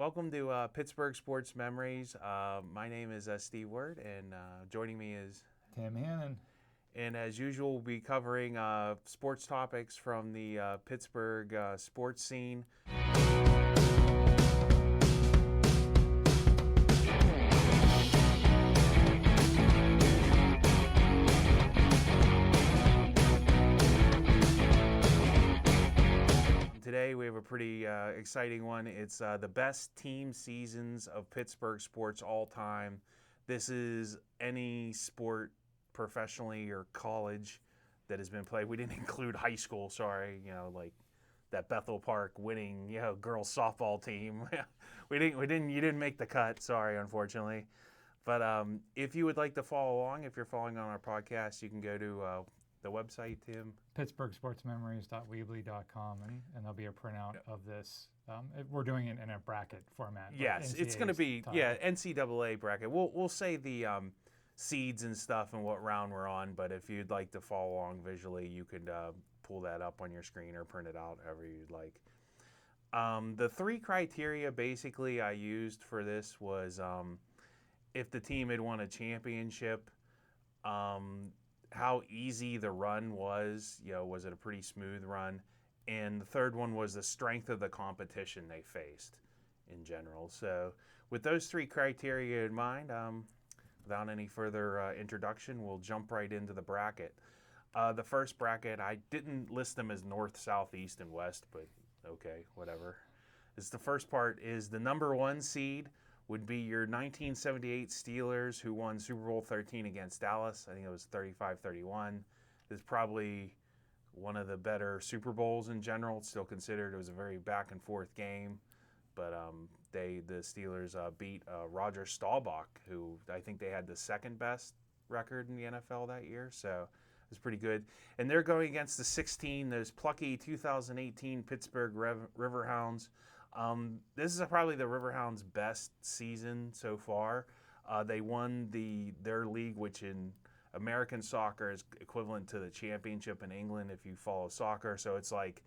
welcome to Pittsburgh Sports Memories. My name is Steve Word, and joining me is, Tim Hannon. and as usual, we'll be covering sports topics from the Pittsburgh sports scene. Today we have a pretty exciting one. It's the best team seasons of Pittsburgh sports all time. This is any sport, professionally or college, that has been played. We didn't include high school. Sorry, like that Bethel Park winning, girls softball team. we didn't. You didn't make the cut. Sorry, unfortunately. But if you would like to follow along, if you're following on our podcast, you can go to the website, Tim. PittsburghSportsMemories.weebly.com, and there'll be a printout of this. We're doing it in a bracket format. Yes, it's going to be NCAA bracket. We'll say the seeds and stuff and what round we're on. But if you'd like to follow along visually, you could pull that up on your screen or print it out, however you'd like. The three criteria basically I used for this was if the team had won a championship, how easy the run was. Was it a pretty smooth run? And the third one was the strength of the competition they faced in general. So with those three criteria in mind, without any further introduction, we'll jump right into the bracket. The first bracket, I didn't list them as north, south, east, and west, but okay, whatever. The first part is the number one seed would be your 1978 Steelers, who won Super Bowl 13 against Dallas. I think it was 35-31. It's probably one of the better Super Bowls in general. It's still considered. It was a very back and forth game, but the Steelers beat Roger Staubach, who I think they had the second best record in the NFL that year. So it was pretty good. And they're going against the 16, those plucky 2018 Pittsburgh Riverhounds. This is probably the Riverhounds' best season so far. They won their league, which in American soccer is equivalent to the championship in England if you follow soccer. So it's like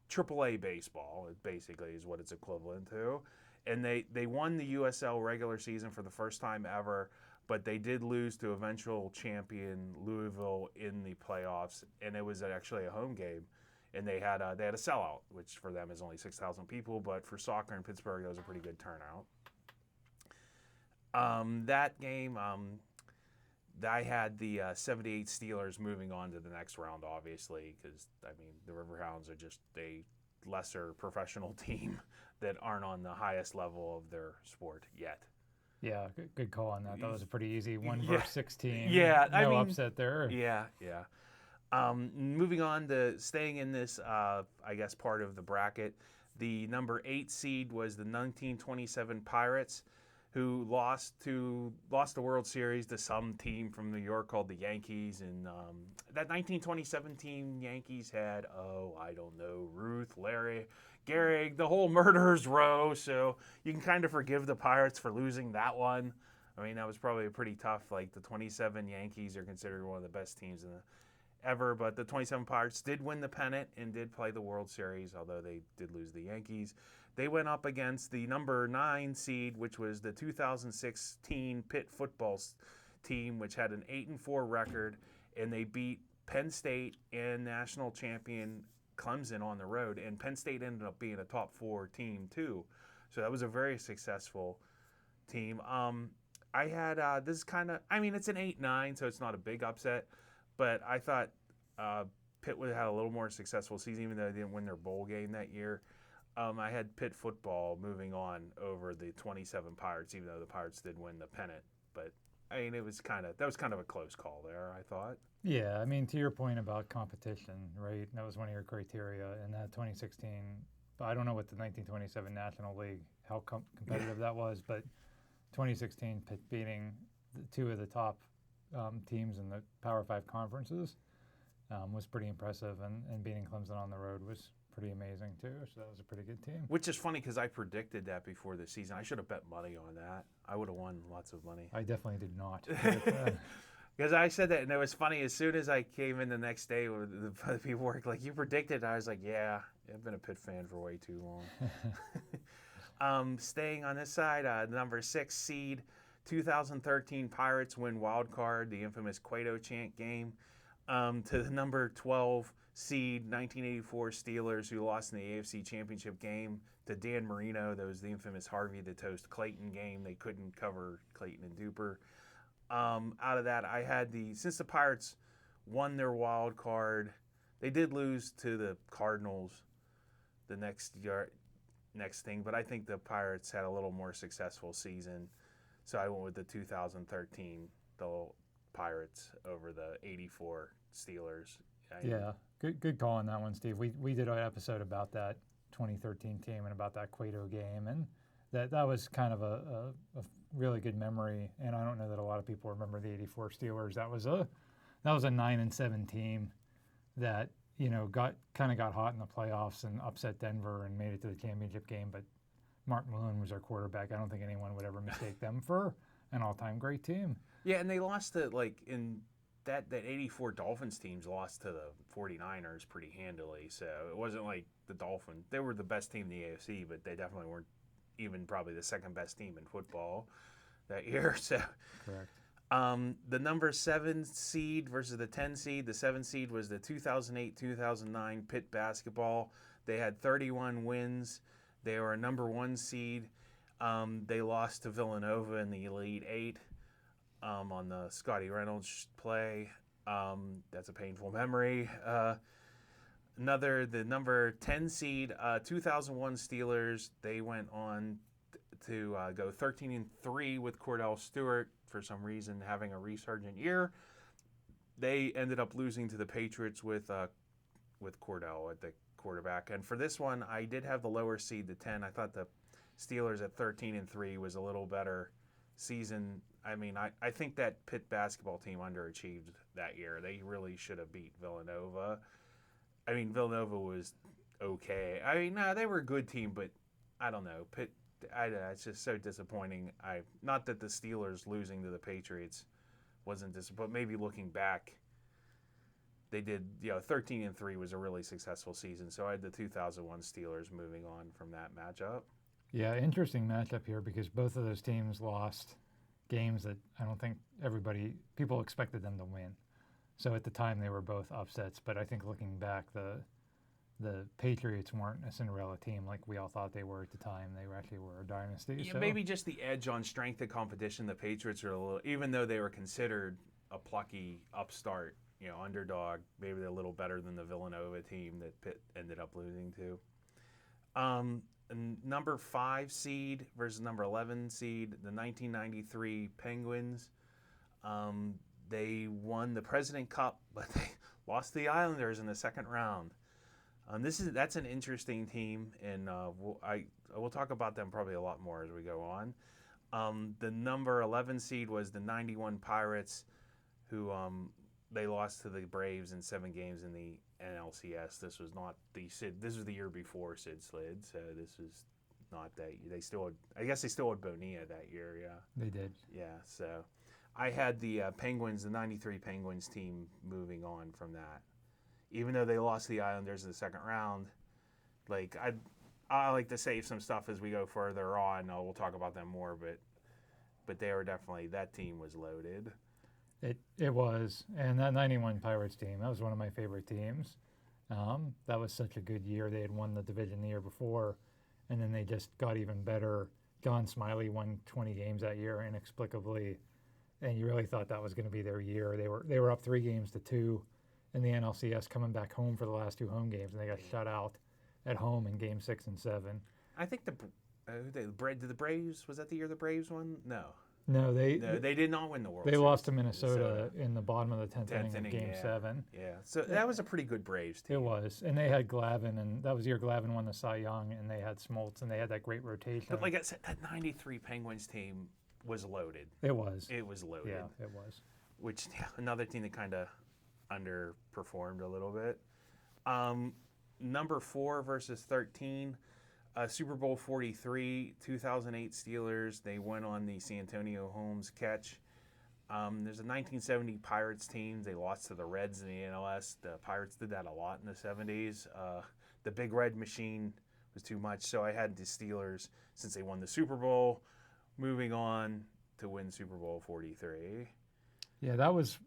AAA baseball, it basically is what it's equivalent to. And they won the USL regular season for the first time ever, but they did lose to eventual champion Louisville in the playoffs, and it was actually a home game. And they had a sellout, which for them is only 6,000 people, but for soccer in Pittsburgh, that was a pretty good turnout. That game, I had the 78 Steelers moving on to the next round, obviously, because, the Riverhounds are just a lesser professional team that aren't on the highest level of their sport yet. Yeah, good call on that. That was a pretty easy 1 versus 16. Yeah, no upset there. Yeah. Moving on to staying in this, part of the bracket, the number 8 seed was the 1927 Pirates, who lost the World Series to some team from New York called the Yankees. And that 1927 team, Yankees had, Ruth, Larry, Gehrig, the whole murderers row. So you can kind of forgive the Pirates for losing that one. That was probably a pretty tough. Like the 27 Yankees are considered one of the best teams ever, but the 27 Pirates did win the pennant and did play the World Series, although they did lose the Yankees. They went up against the number 9 seed, which was the 2016 Pitt football team, which had an 8-4 record, and they beat Penn State and national champion Clemson on the road, and Penn State ended up being a top 4 team too. So that was a very successful team. I had this is kind of, it's an 8-9, so it's not a big upset. But I thought Pitt would have had a little more successful season, even though they didn't win their bowl game that year. I had Pitt football moving on over the 27 Pirates, even though the Pirates did win the pennant. But that was kind of a close call there, I thought. Yeah, to your point about competition, right? That was one of your criteria in that 2016. I don't know what the 1927 National League, how competitive that was, but 2016 Pitt beating 2 of the top teams in the Power 5 conferences was pretty impressive, and beating Clemson on the road was pretty amazing too. So that was a pretty good team. Which is funny because I predicted that before the season. I should have bet money on that. I would have won lots of money. I definitely did not. Because I said that, and it was funny. As soon as I came in the next day, the people were like, "You predicted?" I was like, "Yeah, I've been a Pitt fan for way too long." Staying on this side, number 6 seed, 2013 Pirates win wild card, the infamous Cueto chant game, to the number 12 seed 1984 Steelers, who lost in the AFC Championship game to Dan Marino. That was the infamous Harvey the Toast Clayton game. They couldn't cover Clayton and Duper. Out of that, I had since the Pirates won their wild card, they did lose to the Cardinals the next thing, but I think the Pirates had a little more successful season, so I went with the 2013 the Pirates over the 84 Steelers. Yeah, good call on that one, Steve. We did an episode about that 2013 team and about that Cueto game, and that was kind of a really good memory. And I don't know that a lot of people remember the '84 Steelers. That was a 9-7 team that got hot in the playoffs and upset Denver and made it to the championship game. But Mark Malone was our quarterback. I don't think anyone would ever mistake them for an all-time great team. Yeah, and they lost to in that 84 Dolphins teams lost to the 49ers pretty handily. So it wasn't like the Dolphins. They were the best team in the AFC, but they definitely weren't even probably the second best team in football that year. So correct. The number 7 seed versus the 10 seed. The 7 seed was the 2008-2009 Pitt basketball. They had 31 wins. They were a number 1 seed. They lost to Villanova in the Elite Eight on the Scotty Reynolds play. That's a painful memory. The number 10 seed, 2001 Steelers. They went on to go 13-3 with Cordell Stewart, for some reason having a resurgent year. They ended up losing to the Patriots with Cordell at the quarterback. And for this one, I did have the lower seed, the 10. I thought the Steelers at 13-3 was a little better season. I mean, I think that Pitt basketball team underachieved that year. They really should have beat Villanova. I mean, Villanova was okay. I mean, no, they were a good team, but I don't know. Pitt, it's just so disappointing. Not that the Steelers losing to the Patriots wasn't disappointing, but maybe looking back, they did, 13-3 was a really successful season. So I had the 2001 Steelers moving on from that matchup. Yeah, interesting matchup here because both of those teams lost games that I don't think people expected them to win. So at the time they were both upsets, but I think looking back, the Patriots weren't a Cinderella team like we all thought they were at the time. They actually were a dynasty. Yeah, so. Maybe just the edge on strength of competition. The Patriots are a little, even though they were considered a plucky upstart, underdog, maybe they're a little better than the Villanova team that Pitt ended up losing to. Number 5 seed versus number 11 seed, the 1993 Penguins. They won the President Cup, but they lost the Islanders in the second round. That's an interesting team, and we'll talk about them probably a lot more as we go on. The number 11 seed was the 91 Pirates, who they lost to the Braves in 7 games in the NLCS. This was not this was the year before Sid slid, so this was not that. I guess they still had Bonilla that year. Yeah, they did. Yeah, so I had the Penguins, the 93 Penguins team moving on from that. Even though they lost the Islanders in the second round, I like to save some stuff as we go further on. We'll talk about them more, but they were definitely, that team was loaded. It was, and that 91 Pirates team, that was one of my favorite teams. That was such a good year. They had won the division the year before, and then they just got even better. John Smiley won 20 games that year inexplicably, and you really thought that was going to be their year. They were up 3-2 in the NLCS, coming back home for the last 2 home games, and they got shut out at home in Game 6 and 7. I think did the Braves, was that the year the Braves won? No. No, they did not win the World They Series. lost to Minnesota in the bottom of the 10th inning of Game 7. Yeah, so that was a pretty good Braves team. It was, and they had Glavine, and that was the year Glavine won the Cy Young, and they had Smoltz, and they had that great rotation. But like I said, that 93 Penguins team was loaded. It was. It was loaded. Yeah, it was. Which, another team that kind of underperformed a little bit. Number 4 versus 13. Super Bowl 43, 2008 Steelers. They went on the Santonio Holmes catch. There's a 1970 Pirates team. They lost to the Reds in the NLS. The Pirates did that a lot in the 70s. The Big Red Machine was too much. So I had the Steelers since they won the Super Bowl, moving on to win Super Bowl 43. Yeah, that was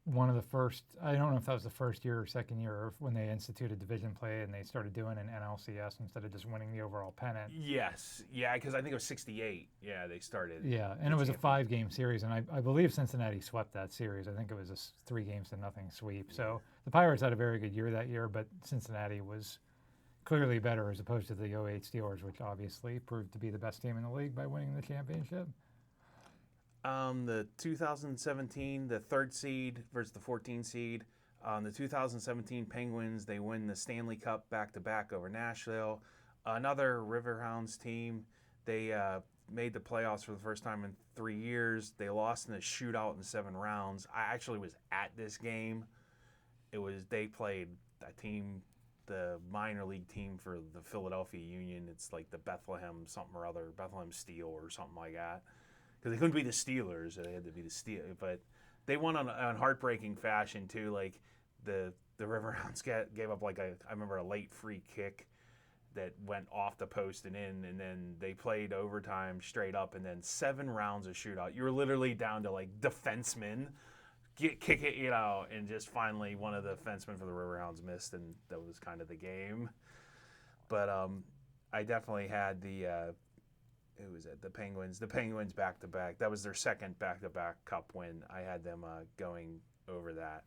one of the first. I don't know if that was the first year or second year when they instituted division play and they started doing an NLCS instead of just winning the overall pennant. Yes, yeah, because I think it was 68. Yeah, they started. Yeah, and it was a 5-game series, and I believe Cincinnati swept that series. I think it was a 3-0 sweep. So the Pirates had a very good year that year, but Cincinnati was clearly better as opposed to the '08 Steelers, which obviously proved to be the best team in the league by winning the championship. The 2017, the 3rd seed versus the 14 seed. The 2017 Penguins, they win the Stanley Cup back-to-back over Nashville. Another Riverhounds team, they made the playoffs for the first time in 3 years. They lost in a shootout in 7 rounds. I actually was at this game. They played a team, the minor league team for the Philadelphia Union. It's like the Bethlehem something or other, Bethlehem Steel or something like that. Because they couldn't be the Steelers, they had to be the Steelers. But they won on heartbreaking fashion too. Like the Riverhounds gave up I remember a late free kick that went off the post and in, and then they played overtime straight up, and then 7 rounds of shootout. You were literally down to defensemen kick it, and just finally one of the defensemen for the Riverhounds missed, and that was kind of the game. But I definitely had who was it? The Penguins. The Penguins back-to-back. That was their second back-to-back Cup win. I had them going over that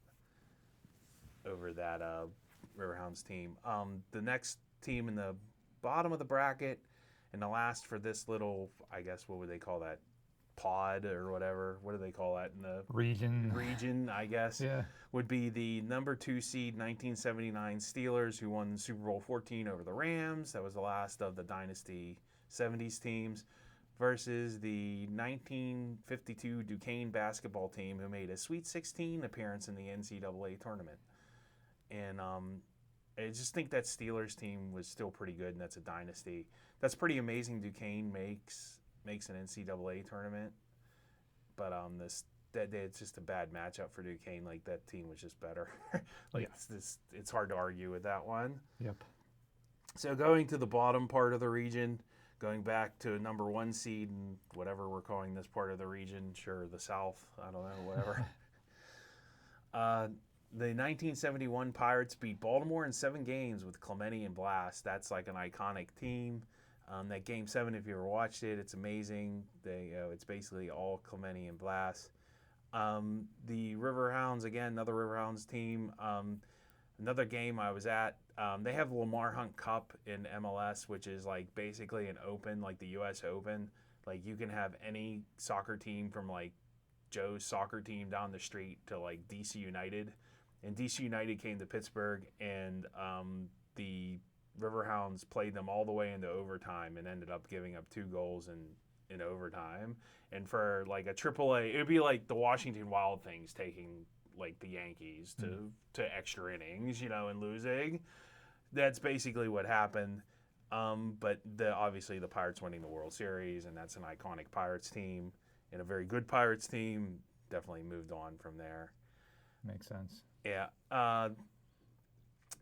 Riverhounds team. The next team in the bottom of the bracket, and the last for this little, I guess, what would they call that? Pod or whatever. What do they call that in the region? I guess. Yeah. Would be the number 2 seed 1979 Steelers, who won Super Bowl 14 over the Rams. That was the last of the Dynasty 70s teams, versus the 1952 Duquesne basketball team, who made a Sweet 16 appearance in the NCAA tournament. And I just think that Steelers team was still pretty good, and that's a dynasty. That's pretty amazing. Duquesne makes an NCAA tournament, but it's just a bad matchup for Duquesne. Like, that team was just better. It's hard to argue with that one. Yep. So going to the bottom part of the region, going back to number 1 seed and whatever we're calling this part of the region, sure, the South, I don't know, whatever. The 1971 Pirates beat Baltimore in 7 games with Clemente and Blast. That's like an iconic team. That Game 7, if you ever watched it, it's amazing. It's basically all Clemente and Blast. The Riverhounds, again, another Riverhounds team. Another game I was at, they have the Lamar Hunt Cup in MLS, which is basically an open, like the U.S. Open. Like, you can have any soccer team from Joe's soccer team down the street to DC United. And DC United came to Pittsburgh, and the Riverhounds played them all the way into overtime and ended up giving up 2 goals in overtime. And for a AAA, it would be like the Washington Wild Things taking the Yankees to extra innings, and losing. That's basically what happened. But obviously the Pirates winning the World Series, and that's an iconic Pirates team and a very good Pirates team. Definitely moved on from there. Makes sense. Yeah.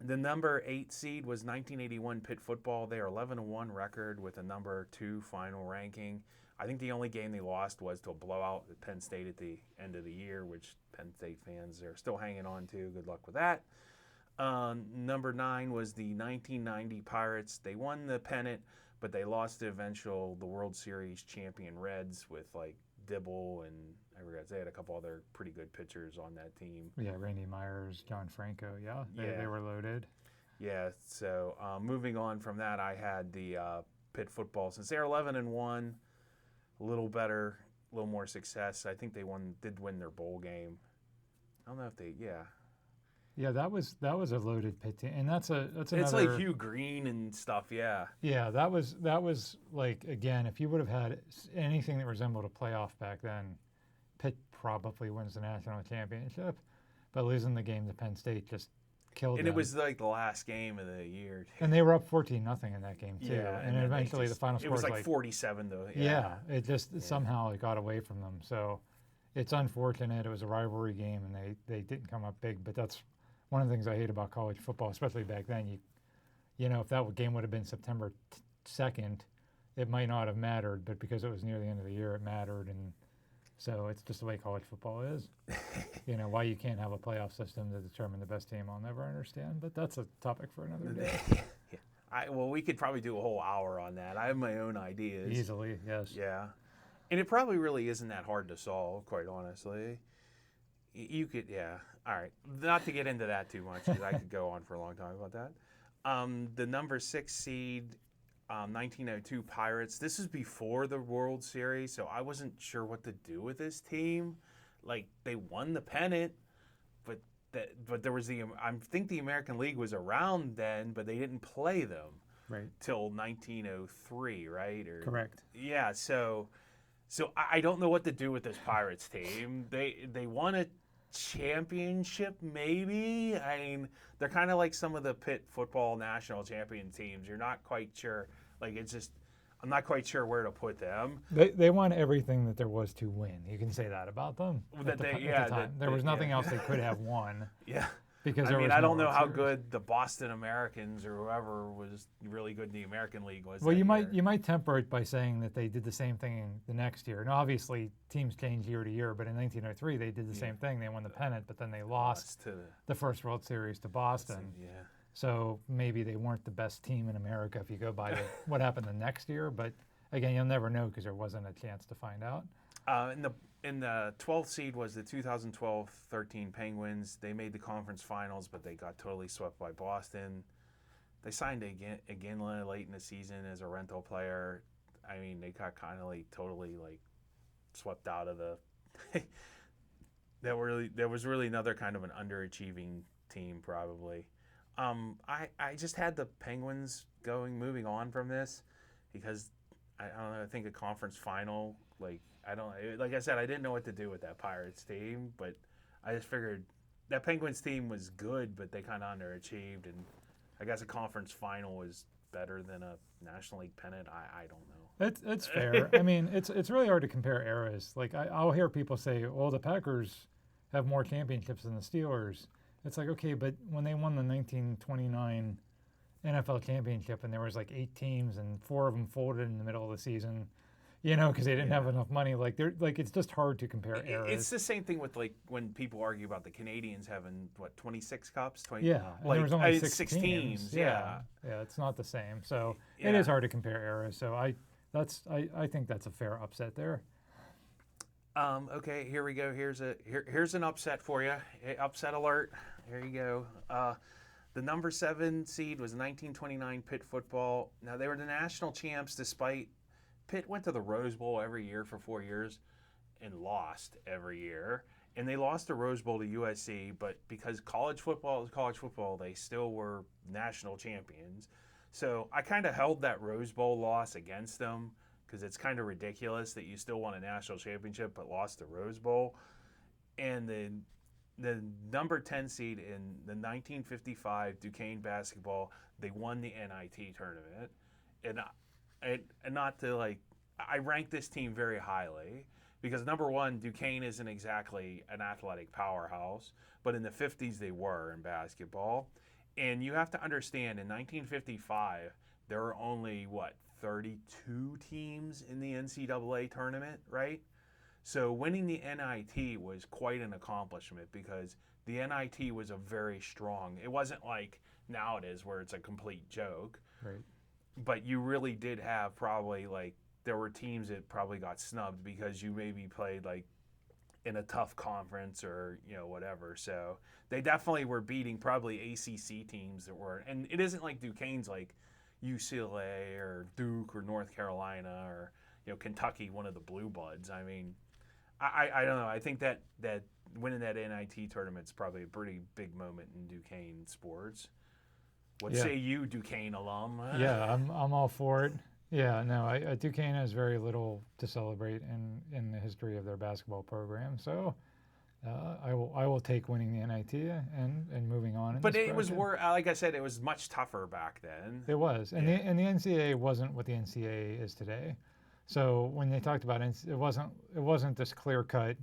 The number 8 seed was 1981 Pitt football. They are 11-1 record with a number 2 final ranking. I think the only game they lost was to a blowout at Penn State at the end of the year, which Penn State fans are still hanging on to. Good luck with that. Number 9 was the 1990 Pirates. They won the pennant, but they lost the World Series champion Reds with Dibble, and I forgot they had a couple other pretty good pitchers on that team. Yeah, Randy Myers, John Franco. Yeah, they were loaded. Yeah, so moving on from that, I had the Pitt football. Since they're 11-1, a little better, a little more success. I think they did win their bowl game. I don't know if they, Yeah, that was a loaded Pitt team, and that's another. It's like Hugh Green and stuff. Yeah. Yeah, that was again, if you would have had anything that resembled a playoff back then, Pitt probably wins the national championship, but losing the game to Penn State just killed them. And it was the last game of the year. And they were up 14-0 in that game too. Yeah, and eventually the final score was 47 though. Yeah, it just somehow it got away from them. So it's unfortunate. It was a rivalry game, and they didn't come up big. But that's one of the things I hate about college football, especially back then. if that game would have been September 2nd, it might not have mattered, but because it was near the end of the year, it mattered, and so it's just the way college football is. Why you can't have a playoff system to determine the best team, I'll never understand, but that's a topic for another day. Well, we could probably do a whole hour on that. I have my own ideas. Easily, yes. Yeah. And it probably really isn't that hard to solve, quite honestly. You could, yeah. All right. Not to get into that too much, because I could go on for a long time about that. The number 6 seed, 1902 Pirates. This is before the World Series, so I wasn't sure what to do with this team. Like, they won the pennant, but there was I think the American League was around then, but they didn't play them till 1903, right? Correct. Yeah, so I don't know what to do with this Pirates team. They won a championship, maybe. I mean, they're kind of like some of the Pitt football national champion teams. You're not quite sure. Like, it's just, I'm not quite sure where to put them. They won everything that there was to win. You can say that about them. At the time. There was nothing else they could have won. Yeah. Because I don't know how good the Boston Americans or whoever was really good in the American League was. Well, you might temper it by saying that they did the same thing the next year. And obviously, teams change year to year, but in 1903 they did the same thing. They won the pennant, but then they lost to the first World Series to Boston. Yeah. So maybe they weren't the best team in America if you go by what happened the next year. But again, you'll never know because there wasn't a chance to find out. In the 12th seed was the 2012-13 Penguins. They made the conference finals, but they got totally swept by Boston. They signed Iginla late in the season as a rental player. I mean, they got kind of totally swept out of the. There was really another kind of an underachieving team probably. I just had the Penguins moving on from this because I don't know. I think a conference final like I said, I didn't know what to do with that Pirates team, but I just figured that Penguins team was good, but they kind of underachieved, and I guess a conference final was better than a National League pennant. I don't know. It's fair. I mean, it's really hard to compare eras. Like I'll hear people say, "Well, the Packers have more championships than the Steelers." It's like, okay, but when they won the 1929 NFL championship, and there was 8 teams, and 4 of them folded in the middle of the season. Because they didn't have enough money. It's just hard to compare eras. It's the same thing with when people argue about the Canadians having 26 cups. 20, yeah, there was only 6 teams. Yeah, it's not the same. So it is hard to compare eras. So I think that's a fair upset there. Okay, here we go. Here's an upset for you. Upset alert. Here you go. The number 7 seed was 1929 Pitt football. Now they were the national champs despite. Pitt went to the Rose Bowl every year for 4 years and lost every year. And they lost the Rose Bowl to USC, but because college football is college football, they still were national champions. So I kind of held that Rose Bowl loss against them because it's kind of ridiculous that you still won a national championship but lost the Rose Bowl. And the number 10 seed in the 1955 Duquesne basketball, they won the NIT tournament. And not to I rank this team very highly because number one, Duquesne isn't exactly an athletic powerhouse, but in the 50s they were in basketball. And you have to understand, in 1955, there were only, 32 teams in the NCAA tournament, right? So winning the NIT was quite an accomplishment because the NIT was a very strong, it wasn't like now it is where it's a complete joke. Right. But you really did have probably there were teams that probably got snubbed because you maybe played in a tough conference or whatever. So they definitely were beating probably ACC teams that were, and it isn't like Duquesne's UCLA or Duke or North Carolina or Kentucky, one of the blue bloods. I mean, I don't know. I think that winning that NIT tournament's probably a pretty big moment in Duquesne sports. What say you, Duquesne alum? Yeah, I'm all for it. Yeah, no, Duquesne has very little to celebrate in the history of their basketball program. So I will take winning the NIT and moving on. But it was like I said, it was much tougher back then. It was, and the NCAA wasn't what the NCAA is today. So when they talked about it wasn't this clear cut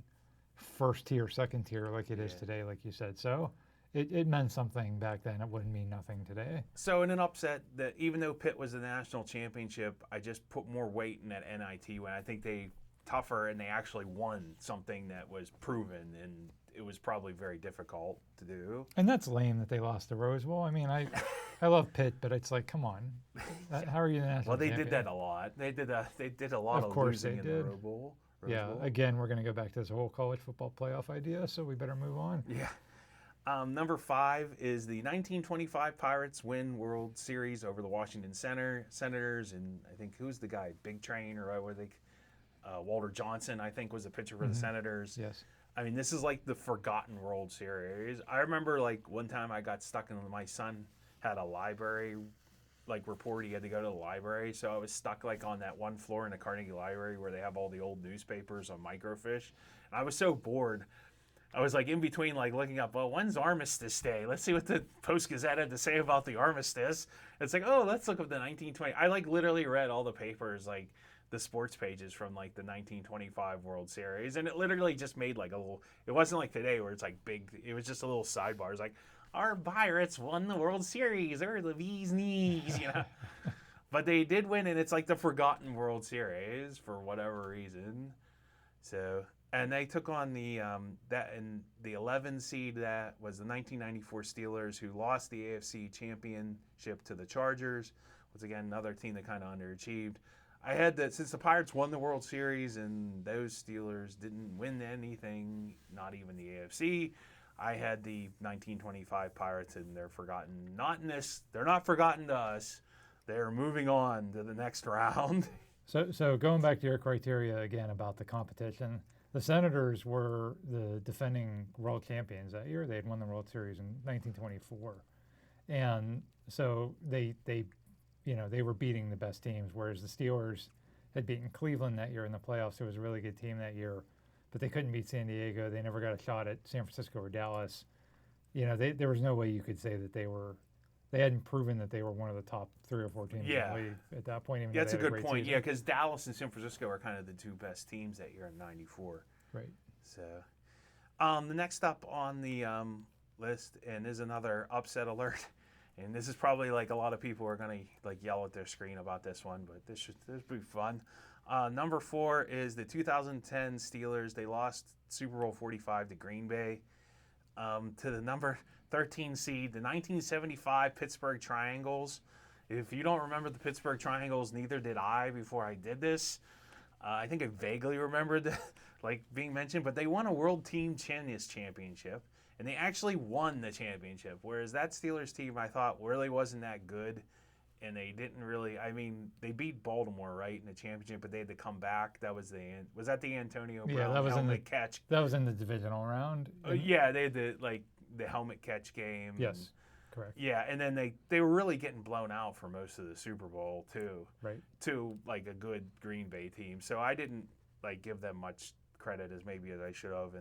first tier, second tier like it is today, like you said. So it meant something back then. It wouldn't mean nothing today. So in an upset, that even though Pitt was the national championship, I just put more weight in that NIT win. I think they tougher and they actually won something that was proven, and it was probably very difficult to do. And that's lame that they lost the Rose Bowl. I mean, I love Pitt, but it's like, come on, how are you the national Well, they champion? did that a lot. They did a lot of course losing they in did. the Rose Bowl. Yeah, again, we're going to go back to this whole college football playoff idea, so we better move on. Yeah. Number 5 is the 1925 Pirates win World Series over the Washington Senators, and I think who's the guy? Big Train or where they? Walter Johnson, I think, was the pitcher for the Senators. Yes. I mean, this is like the forgotten World Series. I remember like one time I got stuck in. My son had a library like report. He had to go to the library, so I was stuck like on that one floor in the Carnegie Library where they have all the old newspapers on microfiche. And I was so bored. I was like in between, like looking up, well, when's Armistice Day? Let's see what the Post Gazette had to say about the armistice. It's like, oh, let's look up the 1920. I like literally read all the papers, like the sports pages from like the 1925 World Series, and it literally just made like a little. It wasn't like today where it's like big. It was just a little sidebar. It's like our Pirates won the World Series, or the bee's knees, you know. But they did win, and it's like the forgotten World Series for whatever reason. So. And they took on the 11 seed that was the 1994 Steelers, who lost the AFC Championship to the Chargers. Once again, another team that kind of underachieved. I had that since the Pirates won the World Series and those Steelers didn't win anything, not even the AFC. I had the 1925 Pirates, and they're forgotten. They're not forgotten to us. They're moving on to the next round. So going back to your criteria again about the competition. The Senators were the defending world champions that year. They had won the World Series in 1924, and so they were beating the best teams. Whereas the Steelers had beaten Cleveland that year in the playoffs. It was a really good team that year, but they couldn't beat San Diego. They never got a shot at San Francisco or Dallas. There was no way you could say that they hadn't proven that they were one of the top 3 or 4 teams in the league at that point. Even that's a good point. Season. Yeah, because Dallas and San Francisco are kind of the 2 best teams that year in '94. Right. So, the next up on the list, and is another upset alert, and this is probably like a lot of people are gonna like yell at their screen about this one, but this should be fun. Number 4 is the 2010 Steelers. They lost Super Bowl 45 to Green Bay. To the number 13 seed, the 1975 Pittsburgh Triangles. If you don't remember the Pittsburgh Triangles, neither did I before I did this. I think I vaguely remembered like being mentioned, but they won a World Team Tennis Championship, and they actually won the championship. Whereas that Steelers team, I thought, really wasn't that good, and they didn't really. I mean, they beat Baltimore right in the championship, but they had to come back. That was that the Antonio Brown that was helmet catch? That was in the divisional round. Yeah, they had the helmet catch game. Yes, correct. Yeah, and then they were really getting blown out for most of the Super Bowl too. Right. To like a good Green Bay team. So I didn't like give them much credit as maybe as I should have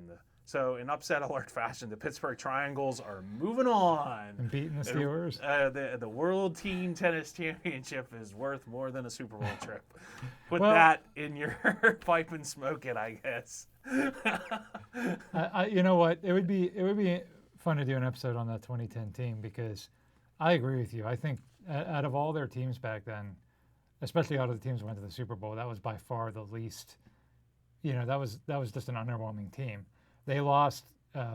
So in upset alert fashion, the Pittsburgh Triangles are moving on. And beating the Steelers. The World Team Tennis Championship is worth more than a Super Bowl trip. Put that in your pipe and smoke it, I guess. You know what? It would be fun to do an episode on that 2010 team because I agree with you. I think out of all their teams back then, especially out of the teams that went to the Super Bowl, that was by far the least. That was just an underwhelming team. They lost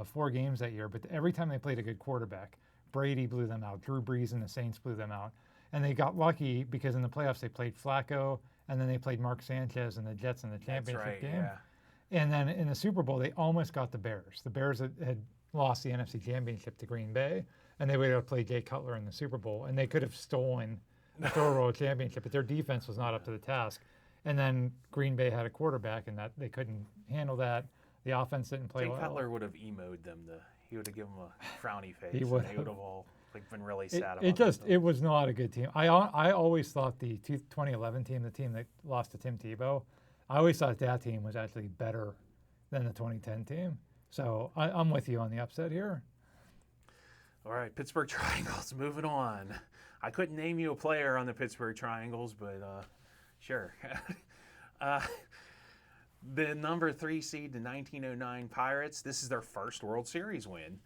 4 games that year, but every time they played a good quarterback, Brady blew them out. Drew Brees and the Saints blew them out. And they got lucky because in the playoffs they played Flacco, and then they played Mark Sanchez and the Jets in the championship game. Yeah. And then in the Super Bowl, they almost got the Bears. The Bears had lost the NFC Championship to Green Bay, and they would have played Jay Cutler in the Super Bowl, and they could have stolen the Super Bowl championship, but their defense was not up to the task. And then Green Bay had a quarterback, and that they couldn't handle that. The offense didn't play well. Jay Cutler would have emoed them. He would have given them a frowny face. He would and they would have all been really sad about it was not a good team. I always thought the 2011 team, the team that lost to Tim Tebow, I always thought that team was actually better than the 2010 team. So I'm with you on the upset here. All right, Pittsburgh Triangles, moving on. I couldn't name you a player on the Pittsburgh Triangles, but sure. The number 3 seed, the 1909 Pirates, this is their first World Series win.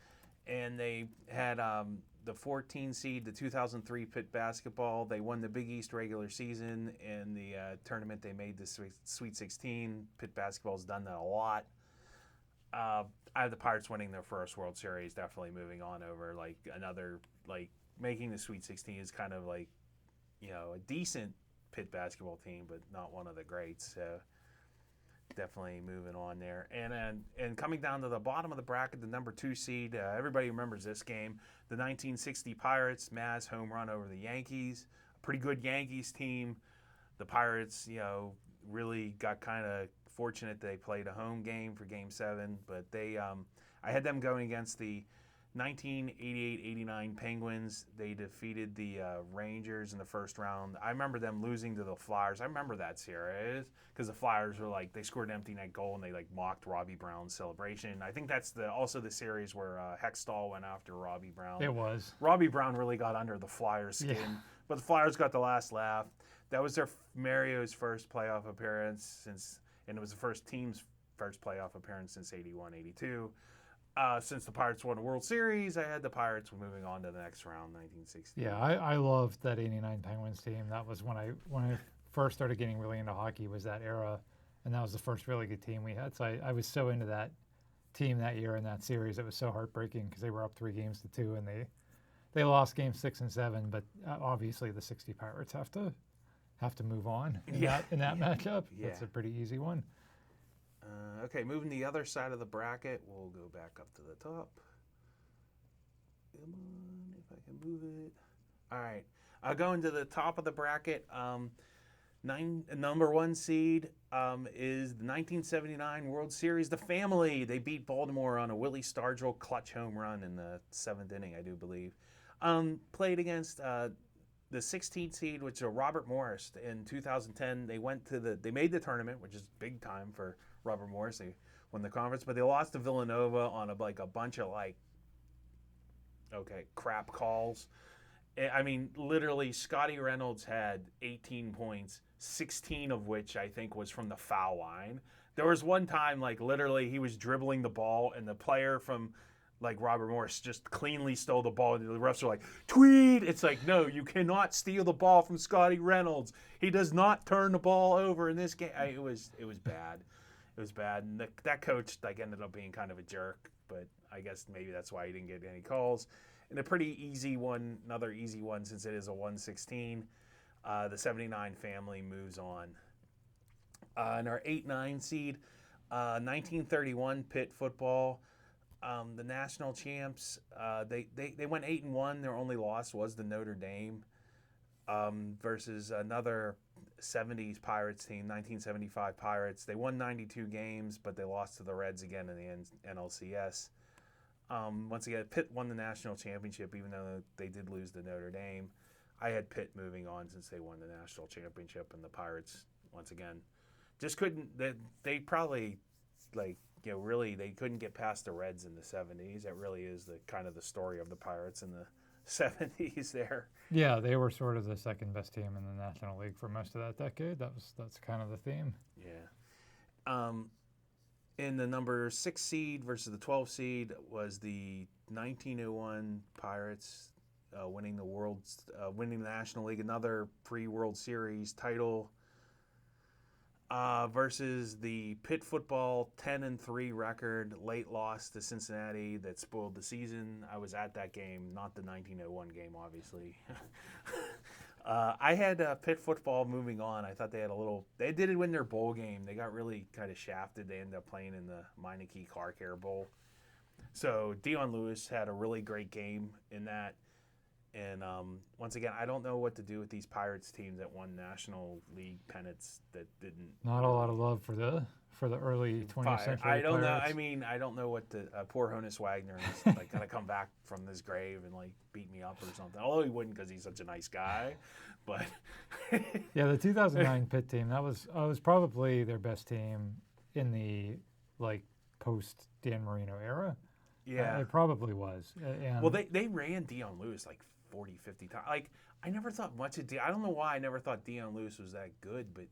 and they had the 14 seed, the 2003 Pitt basketball. They won the Big East regular season. In the tournament, they made the Sweet 16. Pitt basketball's done that a lot. I have the Pirates winning their first World Series, definitely moving on over like another, like making the Sweet 16 is kind of like, a decent Pitt basketball team, but not one of the greats. So definitely moving on there. And coming down to the bottom of the bracket, the number 2 seed, everybody remembers this game, the 1960 Pirates, Maz home run over the Yankees, a pretty good Yankees team. The Pirates, really got kind of fortunate they played a home game for Game 7, but I had them going against the 1988-89 Penguins. They defeated the Rangers in the first round. I remember them losing to the Flyers. I remember that series because the Flyers were like, they scored an empty net goal and they like mocked Robbie Brown's celebration. I think that's also the series where Hextall went after Robbie Brown. It was. Robbie Brown really got under the Flyers' skin, but the Flyers got the last laugh. That was Mario's first playoff appearance and it was the first team's first playoff appearance since 81-82. Since the Pirates won a World Series, I had the Pirates moving on to the next round, 1960. Yeah, I loved that '89 Penguins team. That was when I first started getting really into hockey. Was that era, and that was the first really good team we had. So I was so into that team that year in that series. It was so heartbreaking because they were up 3-2, and they lost games 6 and 7. But obviously the '60 Pirates have to move on in that matchup. Yeah. That's a pretty easy one. Okay, moving the other side of the bracket, we'll go back up to the top. Come on, if I can move it. All right, going to the top of the bracket. Number 1 seed is the 1979 World Series. The family, they beat Baltimore on a Willie Stargell clutch home run in the 7th inning, I do believe. Played against the 16th seed, which is Robert Morris. In 2010, they made the tournament, which is big time for Robert Morris. They won the conference, but they lost to Villanova on a bunch of crap calls. I mean, literally, Scotty Reynolds had 18 points, 16 of which I think was from the foul line. There was one time, literally, he was dribbling the ball, and the player from Robert Morris just cleanly stole the ball, and the refs are like, tweet! It's like, no, you cannot steal the ball from Scotty Reynolds. He does not turn the ball over in this game. It was bad. It was bad. And that coach ended up being kind of a jerk, but I guess maybe that's why he didn't get any calls. And a pretty easy one, another easy one since it is a 116, the 79 family moves on. In our 8-9 seed, 1931 Pitt football. The national champs, they went 8-1. Their only loss was the Notre Dame versus another 70s Pirates team, 1975 Pirates. They won 92 games, but they lost to the Reds again in the NLCS. Once again, Pitt won the national championship, even though they did lose to Notre Dame. I had Pitt moving on since they won the national championship, and the Pirates, once again, just couldn't. They probably really, they couldn't get past the Reds in the 70s. That really is the kind of the story of the Pirates in the 70s there. Yeah, they were sort of the second best team in the National League for most of that decade. That's kind of the theme. Yeah. In the number 6 seed versus the 12 seed was the 1901 Pirates winning the National League, another pre-World Series title. Versus the Pitt football 10-3 record, late loss to Cincinnati that spoiled the season. I was at that game, not the 1901 game, obviously. I had Pitt football moving on. I thought they did win their bowl game. They got really kind of shafted. They ended up playing in the Meineke Car Care Bowl. So Dion Lewis had a really great game in that. And once again, I don't know what to do with these Pirates teams that won National League pennants that didn't. Not a lot of love for the early 20th century. I don't know. Pirates. I mean, I don't know what the poor Honus Wagner is gonna come back from this grave and beat me up or something. Although he wouldn't because he's such a nice guy. But yeah, the 2009 Pitt team that was probably their best team in the post Dan Marino era. Yeah, it probably was. And well, they ran Dion Lewis 40, 50 times. I never thought much of Dion. I don't know why I never thought Dion Lewis was that good, but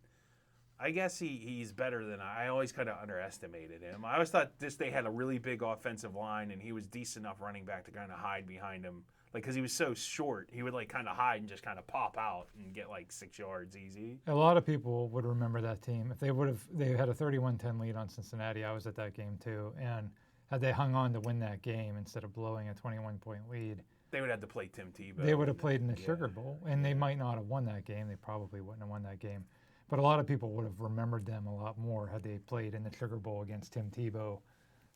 I guess he's better than I always kind of underestimated him. I always thought they had a really big offensive line, and he was decent enough running back to kind of hide behind him. Like, because he was so short, he would like kind of hide and just kind of pop out and get like 6 yards easy. A lot of people would remember that team if they had a 31-10 lead on Cincinnati. I was at that game too, and had they hung on to win that game instead of blowing a 21-point lead, they would have to play Tim Tebow. They would have played in the Sugar Bowl, and they might not have won that game. They probably wouldn't have won that game. But a lot of people would have remembered them a lot more had they played in the Sugar Bowl against Tim Tebow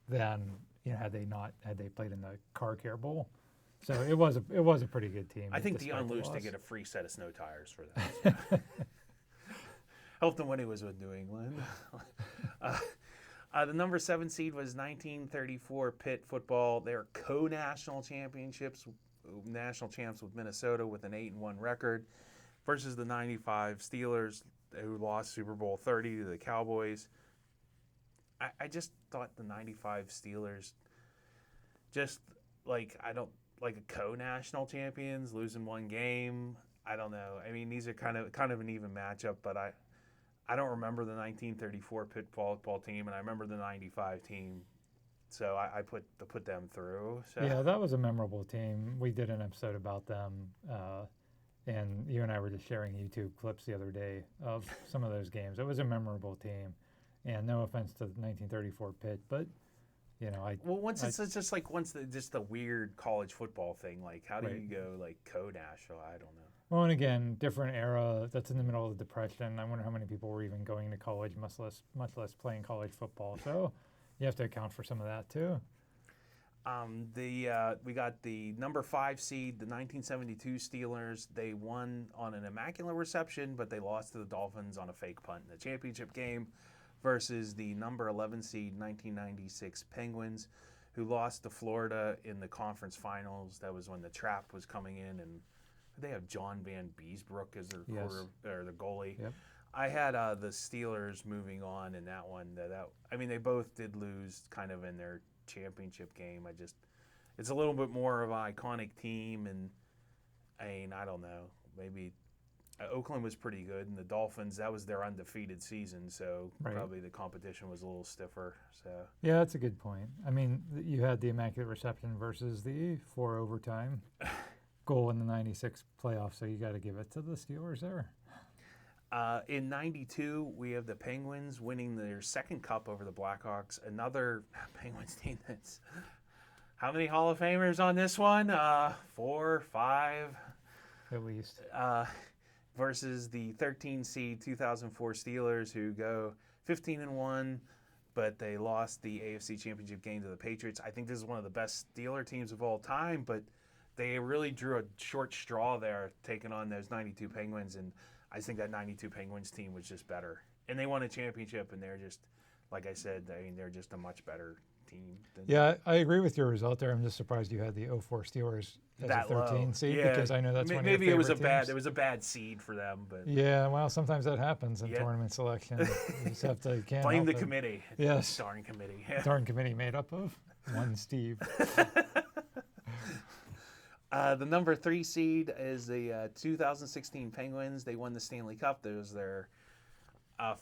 than had they played in the Car Care Bowl. So it was a pretty good team. I think Dion Lewis did get a free set of snow tires for that. Helped him when he was with New England. The number 7 seed was 1934 Pitt football. They are co-national national champs with Minnesota with an 8-1 record versus the 95 Steelers who lost Super Bowl 30 to the Cowboys. I just thought the 95 Steelers just like a co-national champions losing one game. I don't know. I mean, these are kind of an even matchup, but I don't remember the 1934 Pitt football team, and I remember the 95 team. So I put them through. So. Yeah, that was a memorable team. We did an episode about them, and you and I were just sharing YouTube clips the other day of some of those games. It was a memorable team, and no offense to 1934 Pitt, but just the weird college football thing. Like, how do you go like co-national? I don't know. Well, and again, different era. That's in the middle of the Depression. I wonder how many people were even going to college, much less playing college football. So you have to account for some of that too. We got the number 5 seed, the 1972 Steelers. They won on an immaculate reception, but they lost to the Dolphins on a fake punt in the championship game versus the number 11 seed 1996 Penguins, who lost to Florida in the conference finals. That was when the trap was coming in, and they have John Van Beesbrook as their the goalie. Yep. I had the Steelers moving on in that one. They both did lose kind of in their championship game. It's a little bit more of an iconic team, and I don't know. Maybe Oakland was pretty good, and the Dolphins, that was their undefeated season, so probably the competition was a little stiffer. So yeah, that's a good point. I mean, you had the immaculate reception versus the 4 overtime goal in the 96 playoffs, so you got to give it to the Steelers there. In 92, we have the Penguins winning their second cup over the Blackhawks. Another Penguins team that's... How many Hall of Famers on this one? 4, 5? At least. Versus the 13 seed 2004 Steelers, who go 15-1, but they lost the AFC Championship game to the Patriots. I think this is one of the best Steeler teams of all time, but they really drew a short straw there, taking on those 92 Penguins, and I think that 92 Penguins team was just better. And they won a championship, and they're just, like I said, they're just a much better team. Yeah, I agree with your result there. I'm just surprised you had the 04 Steelers as a 13 seed, because I know that's one of your favorite teams. It was a bad seed for them, but yeah, well, sometimes that happens in tournament selection. You just have to blame the committee. Yes, darn committee. Darn committee made up of one Steve. The number 3 seed is the 2016 Penguins. They won the Stanley Cup. That was their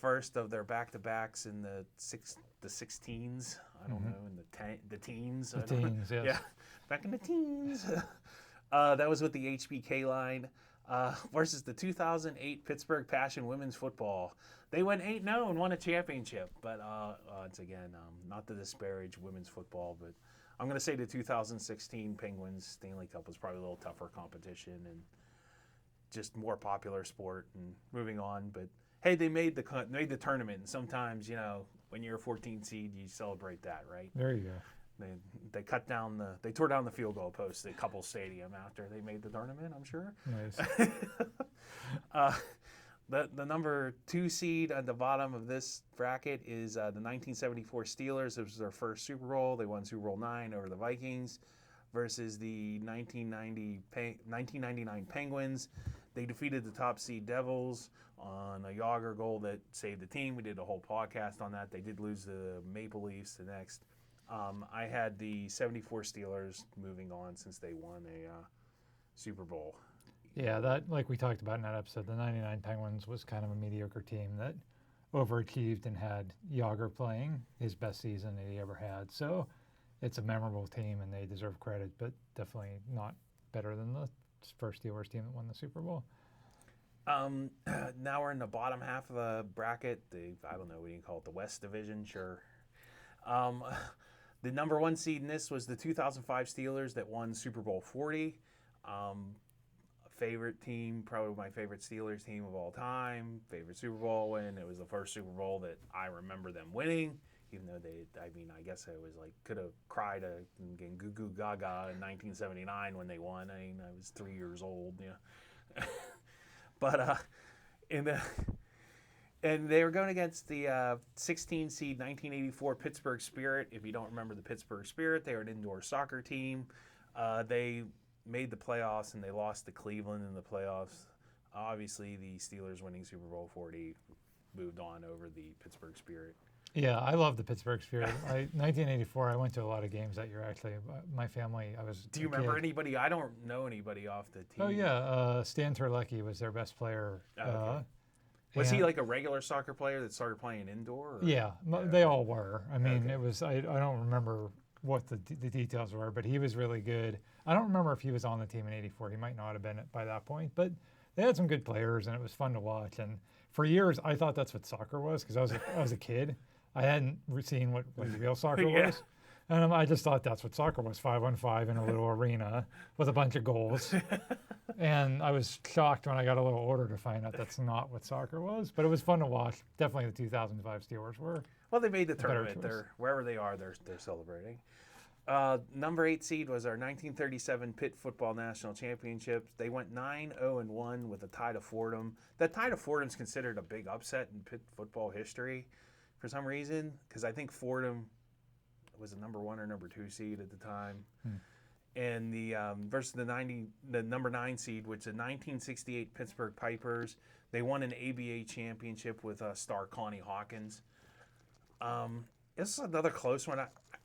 first of their back-to-backs in the 16s. I don't know, in the teens. The teens, yes. Yeah, back in the teens. That was with the HBK line versus the 2008 Pittsburgh Passion women's football. They went 8-0 and won a championship. But once again, not to disparage women's football, but I'm going to say the 2016 Penguins Stanley Cup was probably a little tougher competition and just more popular sport. And moving on, but hey, they made the tournament. And sometimes, when you're a 14 seed, you celebrate that, right? There you go. They tore down the field goal post at Couples Stadium after they made the tournament, I'm sure. Nice. The number 2 seed at the bottom of this bracket is the 1974 Steelers. It was their first Super Bowl. They won Super Bowl 9 over the Vikings versus the 1999 Penguins. They defeated the top seed Devils on a Yager goal that saved the team. We did a whole podcast on that. They did lose the Maple Leafs the next. I had the 74 Steelers moving on since they won a Super Bowl. Yeah, that, like we talked about in that episode, the 99 Penguins was kind of a mediocre team that overachieved and had Yager playing his best season that he ever had. So it's a memorable team, and they deserve credit, but definitely not better than the first Steelers team that won the Super Bowl. Now we're in the bottom half of the bracket. I don't know what you call it, the West Division, sure. The number 1 seed in this was the 2005 Steelers that won Super Bowl 40. Favorite team, probably my favorite Steelers team of all time. Favorite Super Bowl win. It was the first Super Bowl that I remember them winning, even though I guess I was like, could have cried and goo goo gaga in 1979 when they won. I mean, I was 3 years old, But and they were going against the 16 seed 1984 Pittsburgh Spirit. If you don't remember the Pittsburgh Spirit, they were an indoor soccer team. They made the playoffs and they lost to Cleveland in the playoffs. Obviously, the Steelers winning Super Bowl 40 moved on over the Pittsburgh Spirit. Yeah, I love the Pittsburgh Spirit. 1984, I went to a lot of games that year, actually. My family, I was Do you remember anybody? I don't know anybody off the team. Oh, yeah. Stan Terlecki was their best player. Okay. Was he like a regular soccer player that started playing indoor? Or? Yeah, they all were. I mean, it was, I don't remember what the details were, but he was really good. I don't remember if he was on the team in '84. He might not have been by that point, but they had some good players, and it was fun to watch. And for years, I thought that's what soccer was because I was a kid. I hadn't seen what real soccer was. And I just thought that's what soccer was, 5-on-5 in a little arena with a bunch of goals. And I was shocked when I got a little older to find out that's not what soccer was. But it was fun to watch. Definitely the 2005 Steelers were. Well, they made the tournament. Wherever they are, they're celebrating. Number 8 seed was our 1937 Pitt Football National Championship. They went 9-0-1 with a tie to Fordham. That tie to Fordham is considered a big upset in Pitt football history for some reason, because I think Fordham was the number 1 or number 2 seed at the time. And the versus the number 9 seed, which is the 1968 Pittsburgh Pipers. They won an ABA championship with star Connie Hawkins. This is another close one.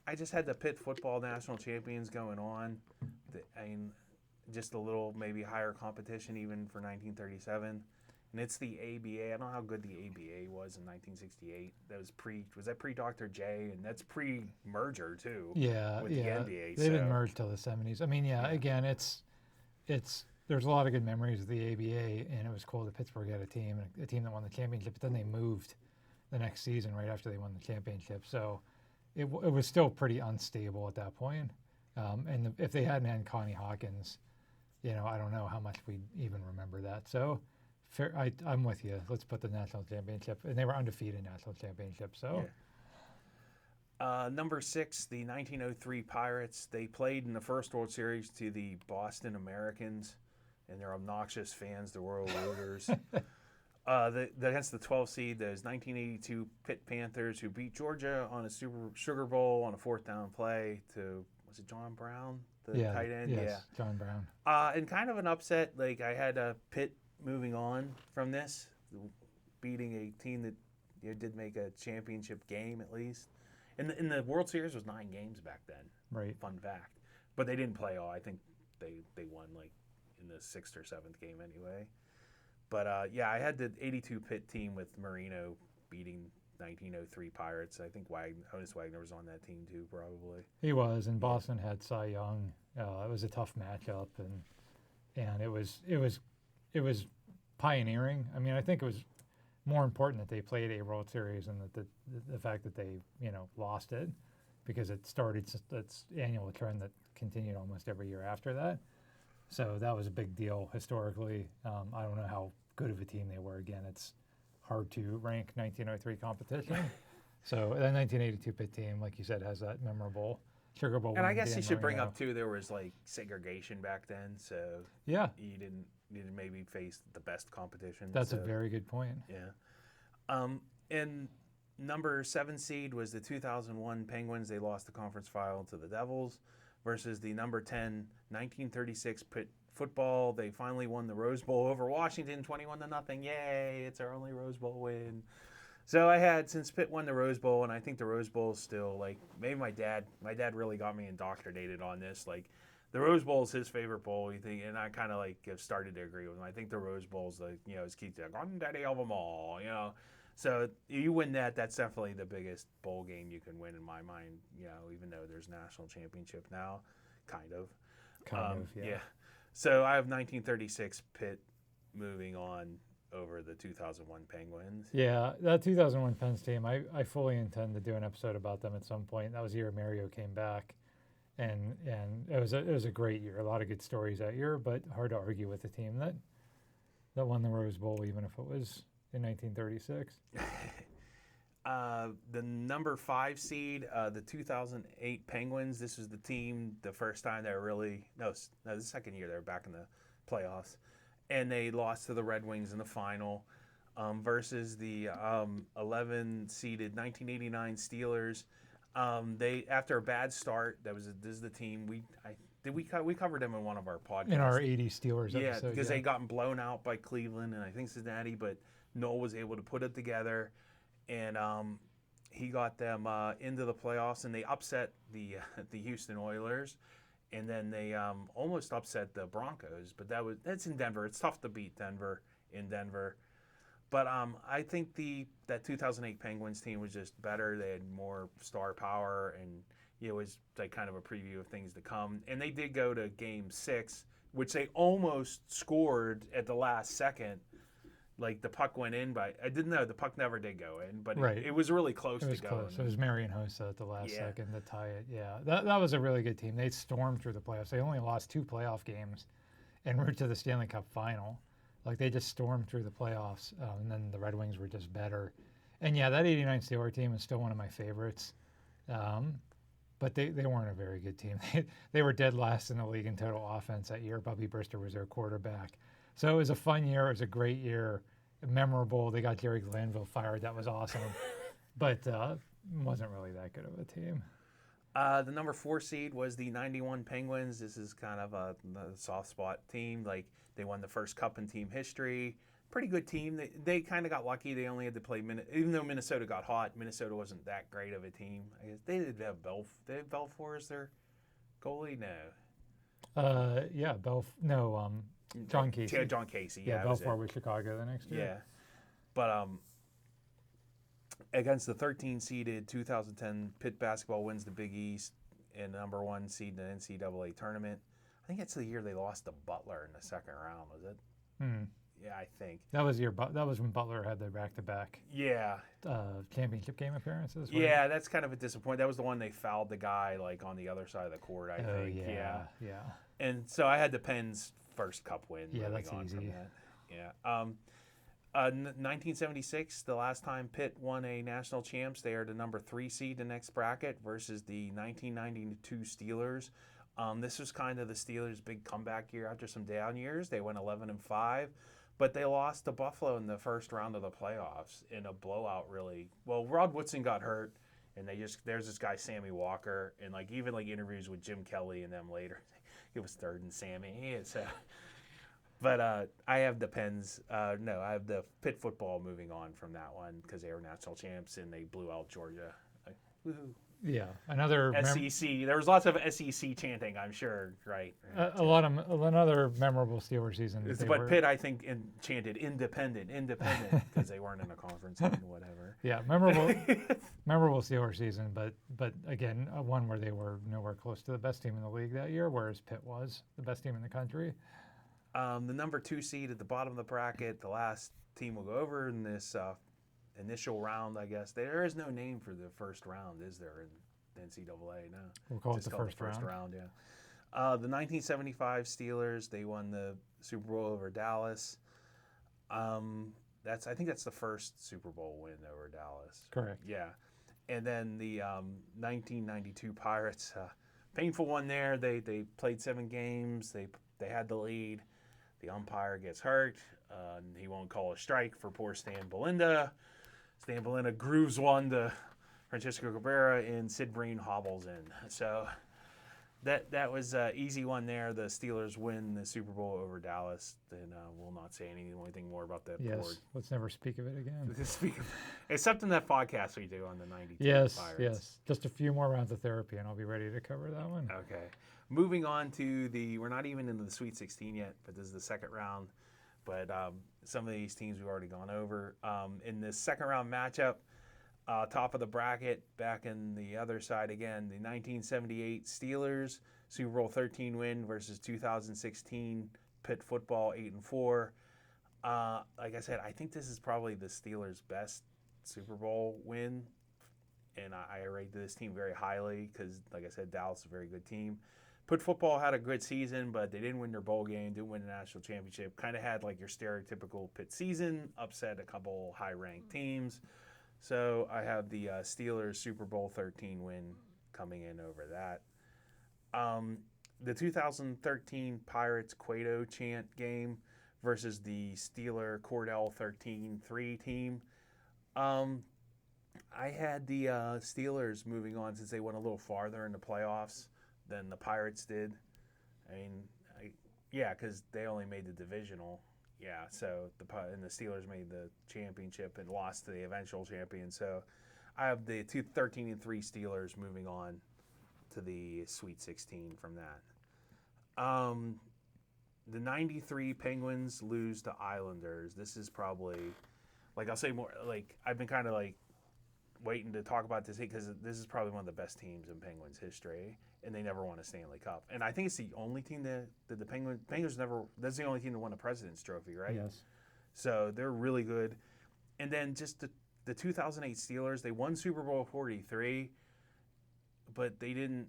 I just had the Pitt football national champions going on. I mean, just a little maybe higher competition even for 1937. And it's the ABA. I don't know how good the ABA was in 1968. That was pre Dr. J, and that's pre-merger too. Yeah, with the NBA. They didn't merge till the 70s. I mean, again, it's there's a lot of good memories of the ABA, and it was cool that Pittsburgh had a team that won the championship. But then they moved the next season right after they won the championship. So it was still pretty unstable at that point. And if they hadn't had Connie Hawkins, I don't know how much we'd even remember that. So. I'm with you. Let's put the national championship, and they were undefeated national championship. So, number 6, the 1903 Pirates. They played in the first World Series to the Boston Americans, and their obnoxious fans, the Royal Rooters. Against the 12 seed, those 1982 Pitt Panthers, who beat Georgia on a Sugar Bowl on a 4th down play to John Brown, the tight end? Yes, John Brown. And kind of an upset. Like I had Pitt moving on from this, beating a team that did make a championship game at least. In the World Series was 9 games back then. Right. Fun fact. But they didn't play all. I think they won like in the 6th or 7th game anyway. But I had the 82 Pitt team with Marino beating 1903 Pirates. I think Honus Wagner was on that team too, probably. He was, and Boston had Cy Young. It was a tough matchup, and it was pioneering. I mean, I think it was more important that they played a World Series and that the fact that they lost it, because it started its annual trend that continued almost every year after that. So that was a big deal historically. I don't know how good of a team they were. Again, it's hard to rank 1903 competition. So the 1982 Pitt team, like you said, has that memorable Sugar Bowl. And I guess you should bring up too, there was like segregation back then, so you didn't maybe face the best competition. That's a very good point. Yeah. And number 7 seed was the 2001 Penguins. They lost the conference final to the Devils versus the number 10 1936 Pitt football. They finally won the Rose Bowl over Washington 21-0. Yay, it's our only Rose Bowl win. So since Pitt won the Rose Bowl, and I think the Rose Bowl is still like, maybe my dad really got me indoctrinated on this. Like, the Rose Bowl is his favorite bowl, you think, and I kind of like have started to agree with him. I think the Rose Bowl is like, is Keith, granddaddy of them all, So you win that, that's definitely the biggest bowl game you can win in my mind. Even though there's national championship now, kind of. Yeah. So I have 1936 Pitt moving on over the 2001 Penguins. Yeah, that 2001 Pens team, I fully intend to do an episode about them at some point. That was the year Mario came back, and it was a great year. A lot of good stories that year, but hard to argue with a team that won the Rose Bowl, even if it was in 1936. The number 5 seed, the 2008 Penguins. This was the team, the first time they were really the second year they were back in the playoffs, and they lost to the Red Wings in the final, versus the 11 seeded 1989 Steelers. They, after a bad start, this is the team we covered them in one of our podcasts In our 80 Steelers yeah, episode. because they gotten blown out by Cleveland and I think Cincinnati, but Noel was able to put it together, and he got them into the playoffs, and they upset the Houston Oilers, and then they almost upset the Broncos, but that's in Denver. It's tough to beat Denver in Denver. But I think that 2008 Penguins team was just better. They had more star power, and it was like kind of a preview of things to come. And they did go to Game 6, which they almost scored at the last second. Like the puck went in, but I didn't know the puck never did go in, but Right. it was really close It was to going. close. It was Marion Hossa at the last Yeah. second to tie it. Yeah, that was a really good team. They stormed through the playoffs. They only lost 2 playoff games en route to the Stanley Cup final. Like they just stormed through the playoffs, and then the Red Wings were just better. And yeah, that '89 Steelers team is still one of my favorites. But they weren't a very good team. They were dead last in the league in total offense that year. Bubby Brister was their quarterback. So it was a fun year. It was a great year, memorable. They got Jerry Glanville fired. That was awesome. But wasn't really that good of a team. The number 4 seed was the 91 Penguins. This is kind of a soft spot team. Like they won the first cup in team history. Pretty good team. They kind of got lucky. They only had to play even though Minnesota got hot. Minnesota wasn't that great of a team. I guess they did have Belfour as their goalie. No. Yeah, John Casey. Yeah, John Casey. Yeah, Belfour with Chicago the next year. Yeah, but against the 13-seeded 2010 Pitt basketball wins the Big East and number 1 seed in the NCAA tournament. I think that's the year they lost to Butler in the second round. Was it? Yeah, I think that was when Butler had their back-to-back. Yeah. Championship game appearances. Yeah, that's kind of a disappointment. That was the one they fouled the guy like on the other side of the court. I think. Yeah. And so I had the Pens' first cup win. Yeah, that's on easy. From that. Yeah. 1976, the last time Pitt won a national champs, they are the number 3 seed in the next bracket versus the 1992 Steelers. This was kind of the Steelers' big comeback year after some down years. They went 11-5, but they lost to Buffalo in the first round of the playoffs in a blowout. Really, well, Rod Woodson got hurt, and there's this guy Sammy Walker, and even interviews with Jim Kelly and them later, it was third and Sammy. So. But I have the Pens. I have the Pitt football moving on from that one because they were national champs and they blew out Georgia. Woohoo! Yeah, another SEC. There was lots of SEC chanting, I'm sure, right? Another memorable Steelers season. But Pitt, I think, chanted independent, because they weren't in a conference and whatever. Yeah, memorable Steelers season, but again, one where they were nowhere close to the best team in the league that year, whereas Pitt was the best team in the country. The number 2 seed at the bottom of the bracket, the last team will go over in this initial round, I guess. There is no name for the first round, is there, in NCAA? No. We'll call it Just the call first round. Yeah. The 1975 Steelers, they won the Super Bowl over Dallas. I think that's the first Super Bowl win over Dallas. Correct. Yeah. And then the 1992 Pirates, painful one there. They played 7 games. They had the lead. The umpire gets hurt. He won't call a strike for poor Stan Belinda. Stan Belinda grooves one to Francisco Cabrera, and Sid Bream hobbles in. So that was an easy one there. The Steelers win the Super Bowl over Dallas. Then we'll not say anything more about that board. Let's never speak of it again. Except in that podcast we do on the 92 Pirates. Yes. Just a few more rounds of therapy, and I'll be ready to cover that one. Okay. Moving on to we're not even into the Sweet 16 yet, but this is the second round. But some of these teams we've already gone over. In the second round matchup, top of the bracket, back in the other side again, the 1978 Steelers Super Bowl 13 win versus 2016 Pitt football 8-4. Like I said, I think this is probably the Steelers' best Super Bowl win, and I rate this team very highly because, like I said, Dallas is a very good team. Pitt football had a good season, but they didn't win their bowl game, didn't win the national championship. Kind of had like your stereotypical Pitt season, upset a couple high-ranked teams. So I have the Steelers Super Bowl 13 win coming in over that. The 2013 Pirates Cueto chant game versus the Steeler Cordell 13-3 team. I had the Steelers moving on since they went a little farther in the playoffs than the Pirates did. I mean, because they only made the divisional. Yeah, so the Steelers made the championship and lost to the eventual champion. So I have the 13-3 Steelers moving on to the Sweet 16 from that. The 93 Penguins lose to Islanders. This is probably, I'll say more, I've been kind of waiting to talk about this because this is probably one of the best teams in Penguins history, and they never won a Stanley Cup. And I think it's the only team that the Penguins never, that's the only team that won a President's Trophy, right? Yes. So they're really good. And then just the 2008 Steelers, they won Super Bowl 43, but they didn't,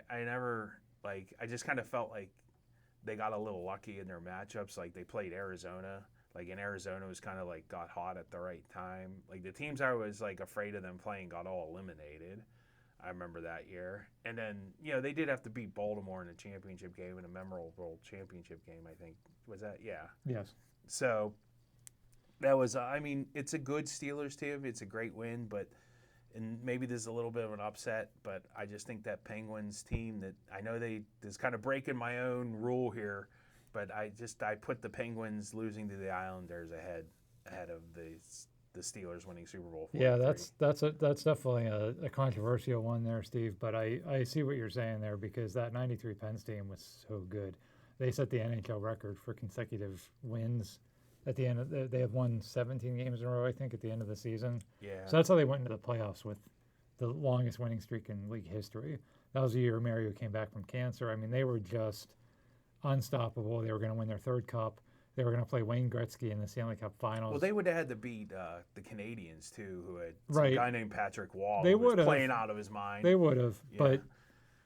I never, I just kind of felt like they got a little lucky in their matchups. They played Arizona. In Arizona, it was kind of got hot at the right time. The teams I was afraid of them playing got all eliminated. I remember that year. And then, they did have to beat Baltimore in a championship game, in a memorable championship game, I think. Was that? Yeah. Yes. So that was, it's a good Steelers team. It's a great win, and maybe there's a little bit of an upset, but I just think that Penguins team that I know this kind of breaking my own rule here, but I put the Penguins losing to the Islanders ahead of the Steelers winning Super Bowl 43. Yeah, that's definitely a controversial one there, Steve. But I see what you're saying there because that '93 Pens team was so good. They set the NHL record for consecutive wins. At the end, they have won 17 games in a row, I think, at the end of the season. Yeah. So that's how they went into the playoffs with the longest winning streak in league history. That was the year Mario came back from cancer. They were just unstoppable. They were going to win their third cup. They were going to play Wayne Gretzky in the Stanley Cup Finals. Well, they would have had to beat the Canadians too, who had right. some guy named Patrick Wall who was playing out of his mind. They would have, yeah.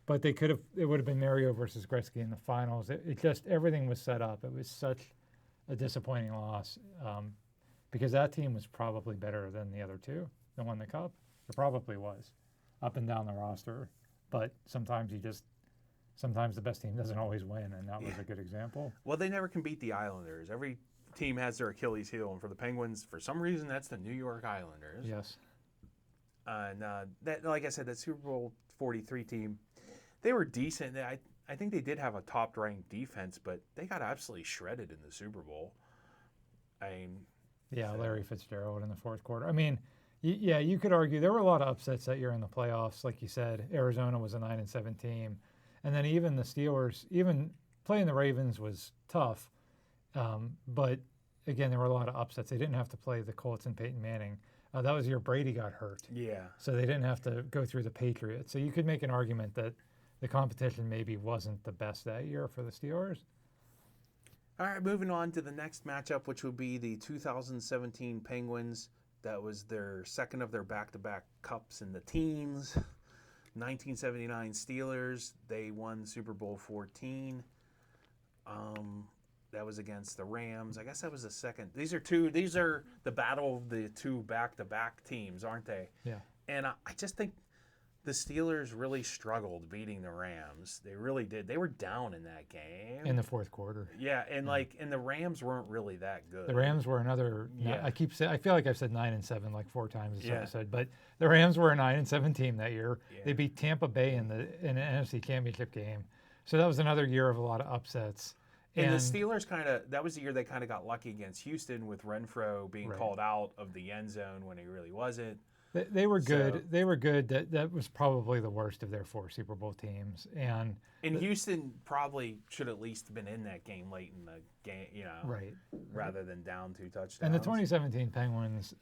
but they could have. It would have been Mario versus Gretzky in the finals. It just everything was set up. It was such a disappointing loss because that team was probably better than the other two that won the cup. It probably was, up and down the roster. But sometimes the best team doesn't always win, and that was a good example. Well, they never can beat the Islanders. Every team has their Achilles heel, and for the Penguins, for some reason, that's the New York Islanders. Yes. And that, like I said, that Super Bowl 43 team, they were decent. I think they did have a top-ranked defense, but they got absolutely shredded in the Super Bowl. Larry Fitzgerald in the fourth quarter. You could argue there were a lot of upsets that year in the playoffs. Like you said, Arizona was a 9-7 team. And then even the Steelers, even playing the Ravens was tough. But, again, there were a lot of upsets. They didn't have to play the Colts and Peyton Manning. That was the year Brady got hurt. Yeah. So they didn't have to go through the Patriots. So you could make an argument that the competition maybe wasn't the best that year for the Steelers. All right, moving on to the next matchup, which would be the 2017 Penguins. That was their second of their back-to-back cups in the teens. 1979 Steelers, they won Super Bowl 14. That was against the Rams. I guess that was the second. These are the battle of the two back-to-back teams, aren't they? Yeah. And I just think the Steelers really struggled beating the Rams. They really did. They were down in that game. In the fourth quarter. Yeah, and and the Rams weren't really that good. The Rams were another. Yeah. I feel like I've said 9-7 like 4 times this episode, but the Rams were a 9-7 team that year. Yeah. They beat Tampa Bay in an NFC Championship game, so that was another year of a lot of upsets. And the Steelers that was the year they kind of got lucky against Houston with Renfro being called out of the end zone when he really wasn't. They were good. So- They were good. That was probably the worst of their 4 Super Bowl teams. And Houston probably should at least have been in that game late in the game, right. rather than down 2 touchdowns. And the 2017 Penguins,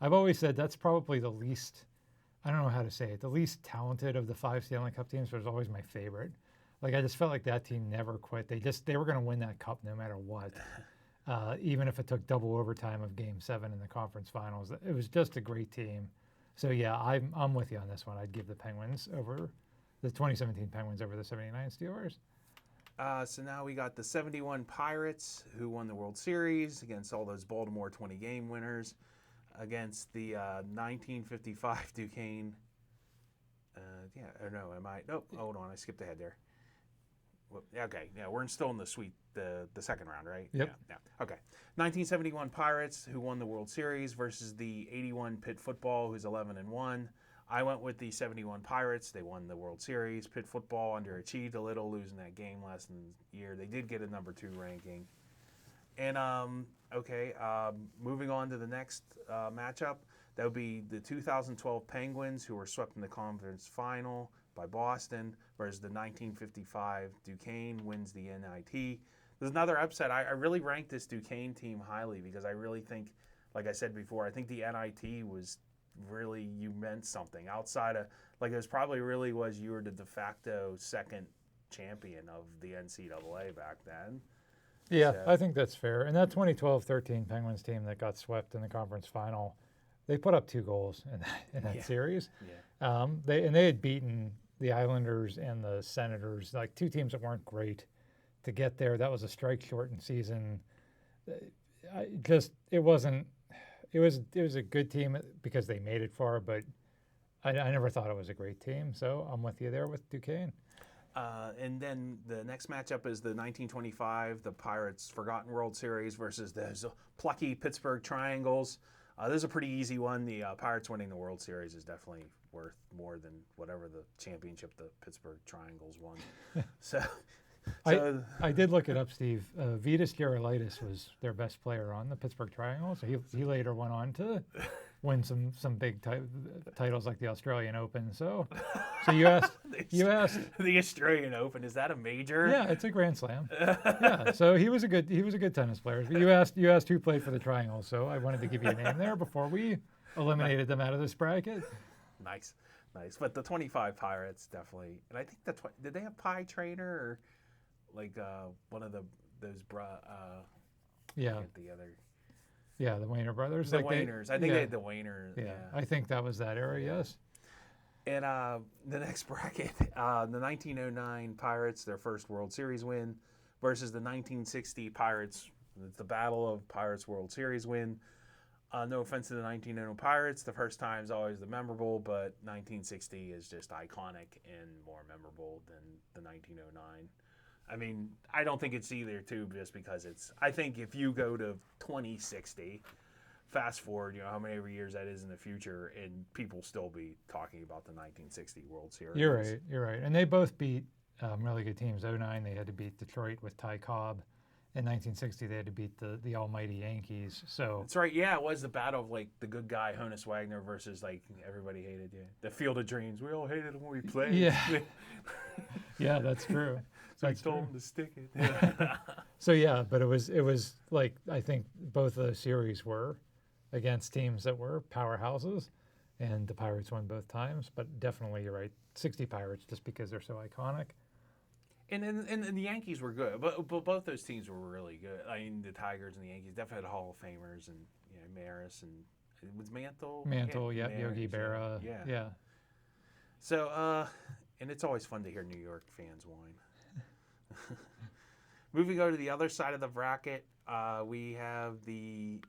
I've always said that's probably the least, I don't know how to say it, the least talented of the 5 Stanley Cup teams, but it was always my favorite. Like, I just felt like that team never quit. They were going to win that cup no matter what, even if it took double overtime of Game 7 in the conference finals. It was just a great team. So yeah, I'm with you on this one. I'd give the 2017 Penguins over the 79 Steelers. So now we got the 71 Pirates, who won the World Series against all those Baltimore 20-game winners, against the 1955 Duquesne. Nope, hold on, I skipped ahead there. Okay, yeah, we're still in the second round, right? Yep. Yeah. Okay. 1971 Pirates, who won the World Series, versus the 81 Pitt Football, who's 11-1. I went with the 71 Pirates. They won the World Series. Pitt Football underachieved a little, losing that game last year. They did get a number 2 ranking. And moving on to the next matchup, that would be the 2012 Penguins, who were swept in the conference final by Boston, versus the 1955 Duquesne wins the NIT. There's another upset. I really ranked this Duquesne team highly because I really think, like I said before, I think the NIT was really, you meant something outside of, like, it was probably really was you were the de facto second champion of the NCAA back then. Yeah, So- I think that's fair. And that 2012-13 Penguins team that got swept in the conference final, they put up 2 goals in that Yeah. series. Yeah. They had beaten the Islanders and the Senators, like 2 teams that weren't great, to get there. That was a strike-shortened season. It wasn't. It was a good team because they made it far, but I never thought it was a great team. So I'm with you there with Duquesne. And then the next matchup is the 1925, the Pirates' Forgotten World Series versus the plucky Pittsburgh Triangles. This is a pretty easy one. The Pirates winning the World Series is definitely worth more than whatever the championship the Pittsburgh Triangles won. I did look it up, Steve. Vitas Gerulaitis was their best player on the Pittsburgh Triangles. So he later went on to win some big titles like the Australian Open. So you asked the Australian Open, is that a major? Yeah, it's a Grand Slam. Yeah, so he was a good tennis player. But you asked who played for the Triangles, so I wanted to give you a name there before we eliminated them out of this bracket. Nice. But the 25 Pirates definitely, and I think did they have Pie Trainer or like one of those yeah, the other. Yeah, the Wayner brothers. The Wayners. I think they had the Wayner. Yeah, I think that was that era, yes. And the next bracket, the 1909 Pirates, their first World Series win, versus the 1960 Pirates. It's the Battle of Pirates World Series win. No offense to the 1909 Pirates, the first time is always the memorable, but 1960 is just iconic and more memorable than the 1909. I mean, I don't think it's either, too, just because I think if you go to 2060, fast forward, how many years that is in the future, and people still be talking about the 1960 World Series. You're right. And they both beat really good teams. 09, they had to beat Detroit with Ty Cobb. In 1960, they had to beat the almighty Yankees. So that's right. Yeah, it was the battle of like the good guy Honus Wagner versus like everybody hated you. The Field of Dreams. We all hated him when we played. Yeah, yeah, that's true. So I told him to stick it. So yeah, but it was like I think both of those series were against teams that were powerhouses, and the Pirates won both times. But definitely, you're right. 60 Pirates just because they're so iconic. And the Yankees were good, but both those teams were really good. I mean, the Tigers and the Yankees definitely had Hall of Famers, and Maris and it was Mantle. Yeah, Maris, Yogi Berra. Yeah. So, and it's always fun to hear New York fans whine. Moving over to the other side of the bracket, we have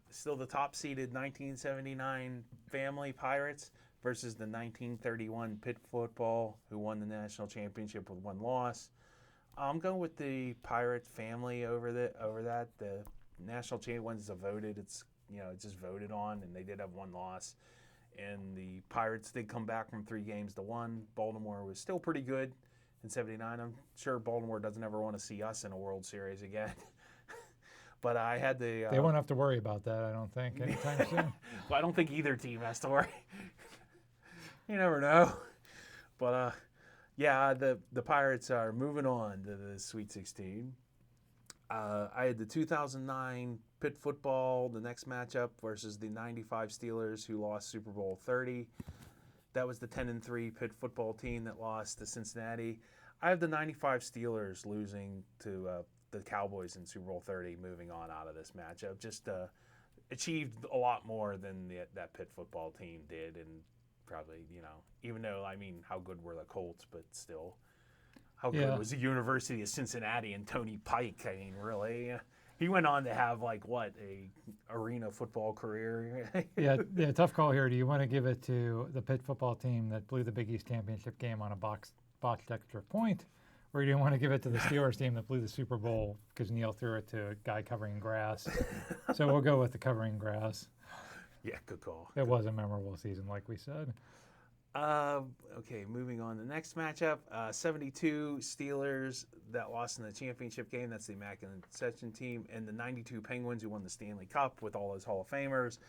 still the top-seeded 1979 Family Pirates versus the 1931 Pitt Football, who won the national championship with 1 loss. I'm going with the Pirate Family over that. The national champion ones is voted. It's just voted on, and they did have 1 loss. And the Pirates did come back from 3 games to 1. Baltimore was still pretty good in '79. I'm sure Baltimore doesn't ever want to see us in a World Series again. But I had the. They won't have to worry about that, I don't think, anytime soon. Well, I don't think either team has to worry. You never know. But yeah, the Pirates are moving on to the Sweet 16. I had the 2009 Pitt football, the next matchup versus the 95 Steelers, who lost Super Bowl 30. That was the 10-3 Pitt football team that lost to Cincinnati. I have the 95 Steelers losing to the Cowboys in Super Bowl 30, moving on out of this matchup. Just achieved a lot more than that Pitt football team did, and probably, even though, I mean, how good were the Colts, but still, how good Yeah. was the University of Cincinnati and Tony Pike? I mean, really, he went on to have a arena football career. Yeah, tough call here. Do you want to give it to the Pitt football team that blew the Big East championship game on a botched extra point, or do you want to give it to the Steelers team that blew the Super Bowl because Neil threw it to a guy covering grass? So we'll go with the covering grass. Yeah, good call. It was a memorable season, like we said. Okay, moving on. The next matchup, 72 Steelers that lost in the championship game. That's the Immaculate Reception team. And the 92 Penguins who won the Stanley Cup with all those Hall of Famers.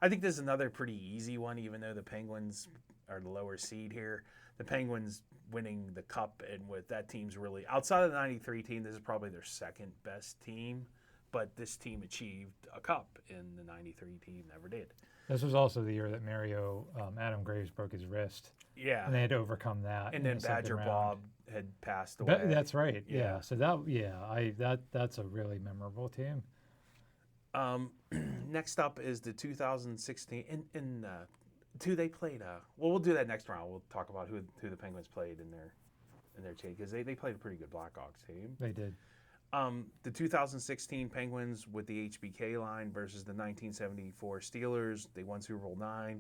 I think this is another pretty easy one, even though the Penguins are the lower seed here. The Penguins winning the Cup, and with that team's really, outside of the 93 team, this is probably their second best team. But this team achieved a Cup, and the 93 team never did. This was also the year that Mario Adam Graves broke his wrist, Yeah. and they had to overcome that. And in then the second Badger round. Bob had passed away. That's right. Yeah. Yeah. So that's a really memorable team. Next up is the 2016. They played. Well, we'll do that next round. We'll talk about who the Penguins played in their team, because they played a pretty good Blackhawks team. They did. The 2016 Penguins with the HBK line versus the 1974 Steelers. They won Super Bowl IX.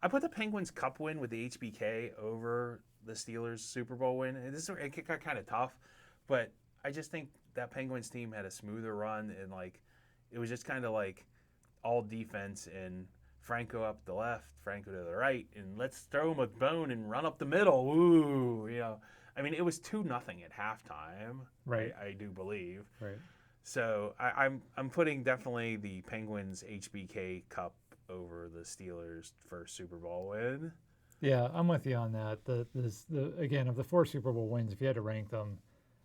I put the Penguins Cup win with the HBK over the Steelers Super Bowl win. And it got kind of tough, but I just think that Penguins team had a smoother run, and it was just kind of all defense and Franco up the left, Franco to the right, and let's throw him a bone and run up the middle. Ooh, I mean, it was 2-0 at halftime. Right. I do believe. Right. So I'm putting definitely the Penguins HBK Cup over the Steelers' first Super Bowl win. Yeah, I'm with you on that. Again, of the 4 Super Bowl wins, if you had to rank them,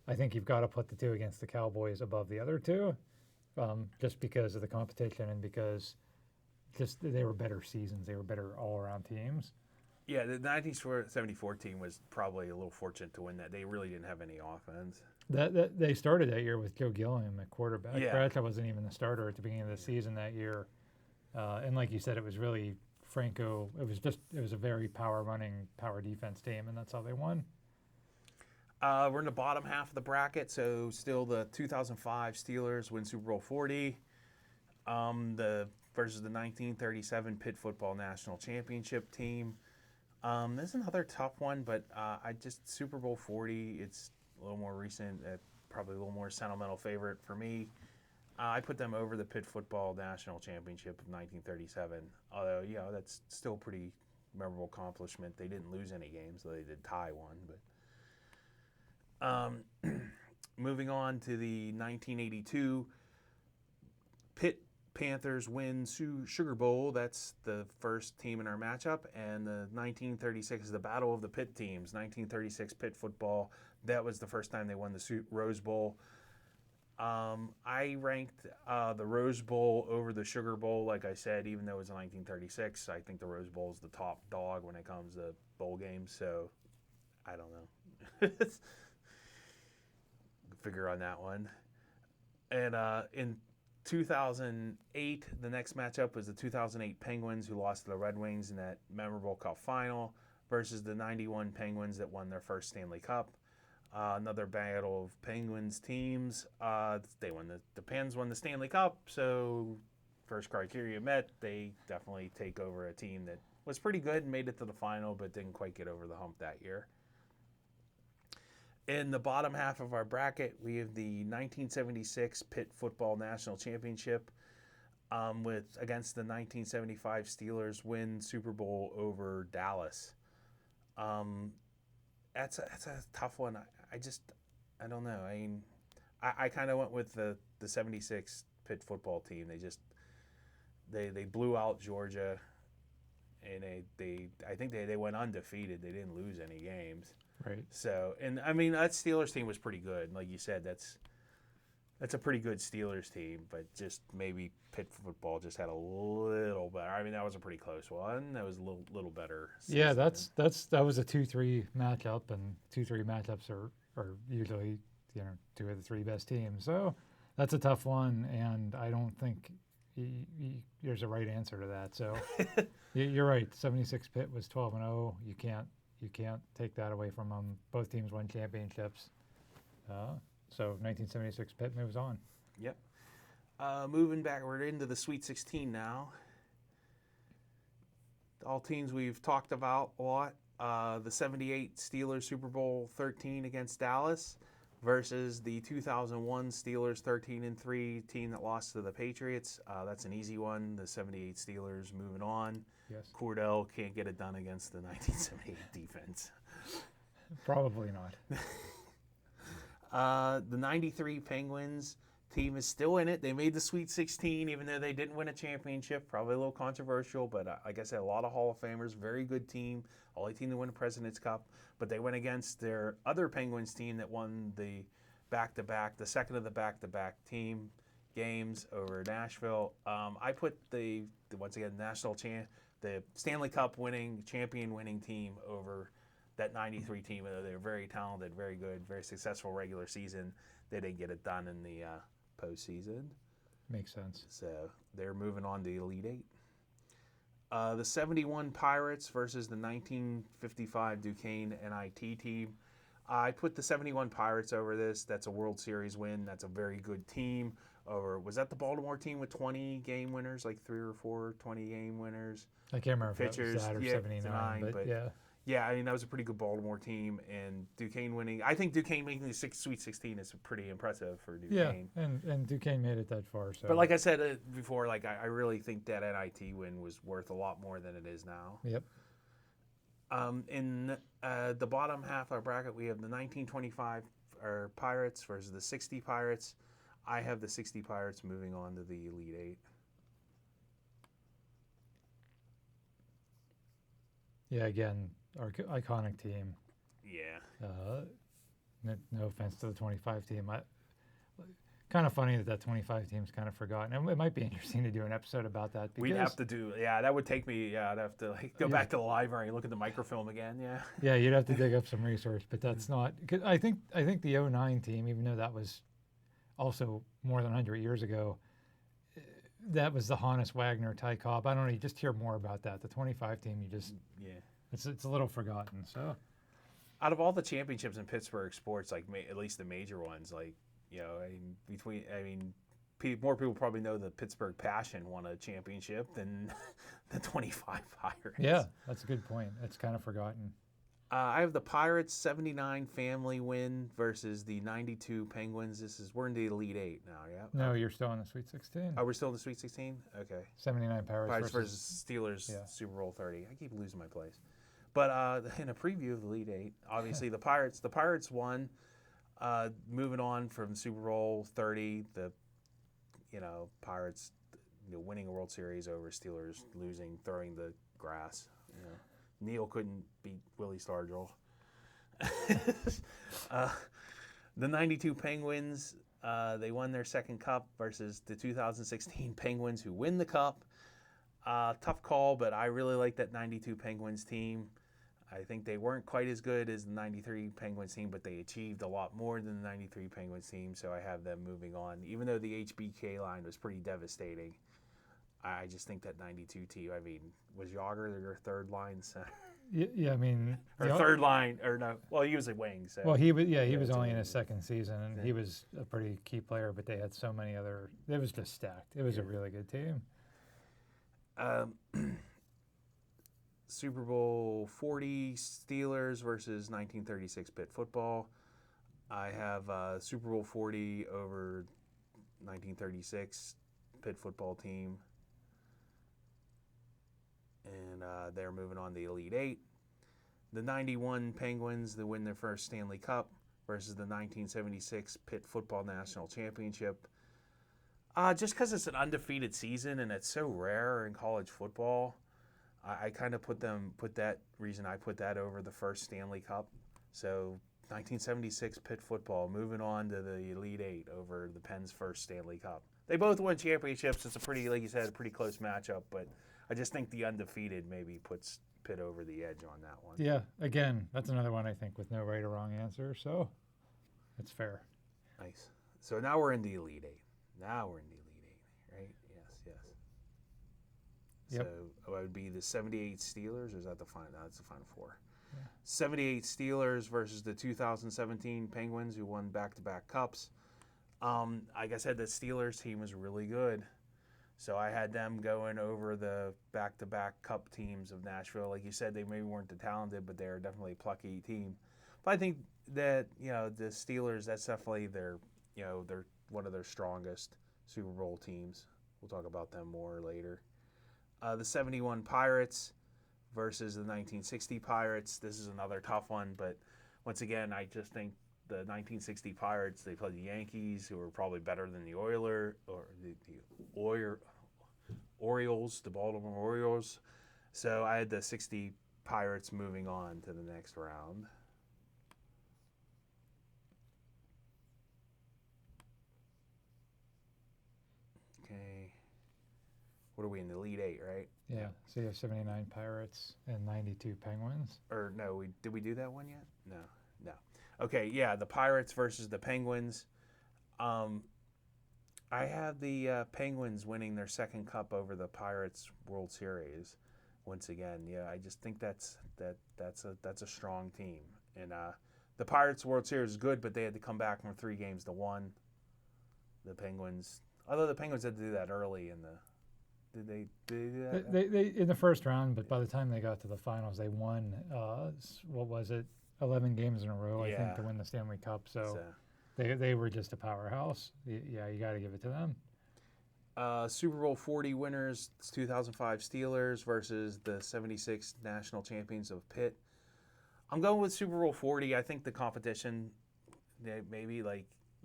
I think you've got to put the 2 against the Cowboys above the other 2, just because of the competition and because just they were better seasons. They were better all-around teams. Yeah, the 1974 team was probably a little fortunate to win that. They really didn't have any offense. That they started that year with Joe Gilliam at quarterback. Yeah. Bradshaw wasn't even the starter at the beginning of the season that year, and like you said, it was really Franco. It was a very power defense team, and that's how they won. We're in the bottom half of the bracket, so still the 2005 Steelers win Super Bowl 40. Versus the 1937 Pitt Football National Championship team. This is another tough one, but Super Bowl 40. It's a little more recent, probably a little more sentimental favorite for me. I put them over the Pitt Football National Championship of 1937. Although, that's still a pretty memorable accomplishment. They didn't lose any games, though they did tie one. But moving on to the 1982 Pitt Panthers win Sugar Bowl. That's the first team in our matchup. And the 1936 is the Battle of the Pitt teams. 1936 Pitt football. That was the first time they won the Rose Bowl. I ranked the Rose Bowl over the Sugar Bowl, like I said, even though it was 1936. I think the Rose Bowl is the top dog when it comes to bowl games. So I don't know. Figure on that one. And in 2008, the next matchup was the 2008 Penguins, who lost to the Red Wings in that memorable Cup final, versus the 91 Penguins that won their first Stanley Cup. Another battle of Penguins teams. The Pens won the Stanley Cup, so first criteria met. They definitely take over a team that was pretty good and made it to the final, but didn't quite get over the hump that year. In the bottom half of our bracket, we have the 1976 Pitt Football National Championship against the 1975 Steelers win Super Bowl over Dallas. That's a tough one. I don't know. I mean, I kind of went with the 76 Pitt football team. They blew out Georgia, and I think they went undefeated. They didn't lose any games. Right. So, and I mean that Steelers team was pretty good. Like you said, that's a pretty good Steelers team, but just maybe Pitt football just had a little better. I mean, that was a pretty close one. That was a little better. Yeah, season. that was a 2-3 matchup, and 2-3 matchups are usually, you know, two of the three best teams. So that's a tough one, and I don't think there's a right answer to that. So you're right. 76 Pitt was 12-0. You can't take that away from them. Both teams won championships. So 1976 Pitt moves on. Yep. Moving backward into the Sweet 16 now. All teams we've talked about a lot. The 78 Steelers Super Bowl 13 against Dallas versus the 2001 Steelers 13-3 team that lost to the Patriots. That's an easy one. The 78 Steelers moving on. Yes. Cordell can't get it done against the 1978 defense. Probably not. The 93 Penguins team is still in it. They made the Sweet 16 even though they didn't win a championship. Probably a little controversial, but like I said, a lot of Hall of Famers. Very good team. Only team to win a President's Cup. But they went against their other Penguins team that won the back-to-back, the second of the back-to-back team games over Nashville. I put the once again the Stanley Cup champion winning team over that 93 team. They were very talented, very good, very successful regular season. They didn't get it done in the postseason. Makes sense. So they're moving on to the Elite Eight. The 71 Pirates versus the 1955 Duquesne NIT team. I put the 71 Pirates over this. That's a World Series win. That's a very good team. Was that the Baltimore team with 20 game winners, like 3 or 4 20 game winners? I can't remember Pitchers, if that was that or 79, but yeah. Yeah, I mean, that was a pretty good Baltimore team, and Duquesne winning. I think Duquesne making the Sweet 16 is pretty impressive for Duquesne. Yeah, and Duquesne made it that far. So. But like I said before, like I really think that NIT win was worth a lot more than it is now. Yep. In the bottom half of our bracket, we have the 1925 Pirates versus the 60 Pirates. I have the 60 Pirates moving on to the Elite Eight. Yeah, again, our iconic team. Yeah. No offense to the 25 team. Kind of funny that 25 team's kind of forgotten. And it might be interesting to do an episode about that. Because, we'd have to do, that would take me, I'd have to go back to the library and look at the microfilm again, yeah. Yeah, you'd have to dig up some resource, but that's not, cause I think the 09 team, even though that was also more than 100 years ago, that was the Hannes Wagner, Ty Cobb. I don't know, you just hear more about that. The 25 team, it's a little forgotten, so. Out of all the championships in Pittsburgh sports, like at least the major ones, like, more people probably know the Pittsburgh Passion won a championship than the 25 Pirates. Yeah, that's a good point. It's kind of forgotten. I have the Pirates 79 family win versus the 92 Penguins. We're in the Elite Eight now, yeah? No, you're still in the Sweet 16. Oh, we're still in the Sweet 16? Okay. 79 Pirates versus Steelers Super Bowl 30. I keep losing my place. But in a preview of the Elite Eight, obviously the Pirates won. Moving on from Super Bowl 30, the Pirates winning a World Series over Steelers, losing, throwing the grass. Neil couldn't beat Willie Stargell. The 92 Penguins, they won their second cup versus the 2016 Penguins, who win the cup. Tough call, but I really like that 92 Penguins team. I think they weren't quite as good as the 93 Penguins team, but they achieved a lot more than the 93 Penguins team, so I have them moving on. Even though the HBK line was pretty devastating, I just think that 92 team, was Yager their third line center? Yeah, I mean... or third line, or no, well, he was a wing, so... Well, he was only in his second season, and he was a pretty key player, but they had so many other... It was just stacked. It was a really good team. Super Bowl 40 Steelers versus 1936 Pitt football. I have Super Bowl 40 over 1936 Pitt football team. And they're moving on to the Elite Eight. The 91 Penguins that win their first Stanley Cup versus the 1976 Pitt football national championship. Just because it's an undefeated season and it's so rare in college football, I kind of put that over the first Stanley Cup. So 1976 Pitt football moving on to the Elite Eight over the Penn's first Stanley Cup. They both won championships. It's a pretty, like you said, a pretty close matchup. But I just think the undefeated maybe puts Pitt over the edge on that one. Yeah, again, that's another one I think with no right or wrong answer, so it's fair. Nice. So now we're in the Elite Eight. Right? Yes. Yep. So it would be the 78 Steelers, or is that the final? No, that's the Final Four. Yeah. 78 Steelers versus the 2017 Penguins, who won back-to-back cups. Like I said, the Steelers team was really good. So I had them going over the back-to-back cup teams of Nashville. Like you said, they maybe weren't the talented, but they're definitely a plucky team. But I think that, the Steelers, that's definitely they're one of their strongest Super Bowl teams. We'll talk about them more later. The 71 Pirates versus the 1960 Pirates. This is another tough one, but once again, I just think the 1960 Pirates, they played the Yankees, who were probably better than the Orioles, the Baltimore Orioles. So I had the 60 Pirates moving on to the next round. Okay. What are we in the Elite Eight, right? Yeah, so you have 79 Pirates and 92 Penguins. Or no, did we do that one yet? No. Okay, yeah, the Pirates versus the Penguins. I have the Penguins winning their second cup over the Pirates World Series. Once again, yeah, I just think that's a strong team. And the Pirates World Series is good, but they had to come back from 3-1. The Penguins, although the Penguins had to do that early in the. Did they do that? They in the first round, but by the time they got to the finals, they won. What was it? 11 games in a row, I think, to win the Stanley Cup. So they were just a powerhouse. Yeah, you got to give it to them. Super Bowl 40 winners, 2005 Steelers versus the 76 national champions of Pitt. I'm going with Super Bowl 40. I think the competition, they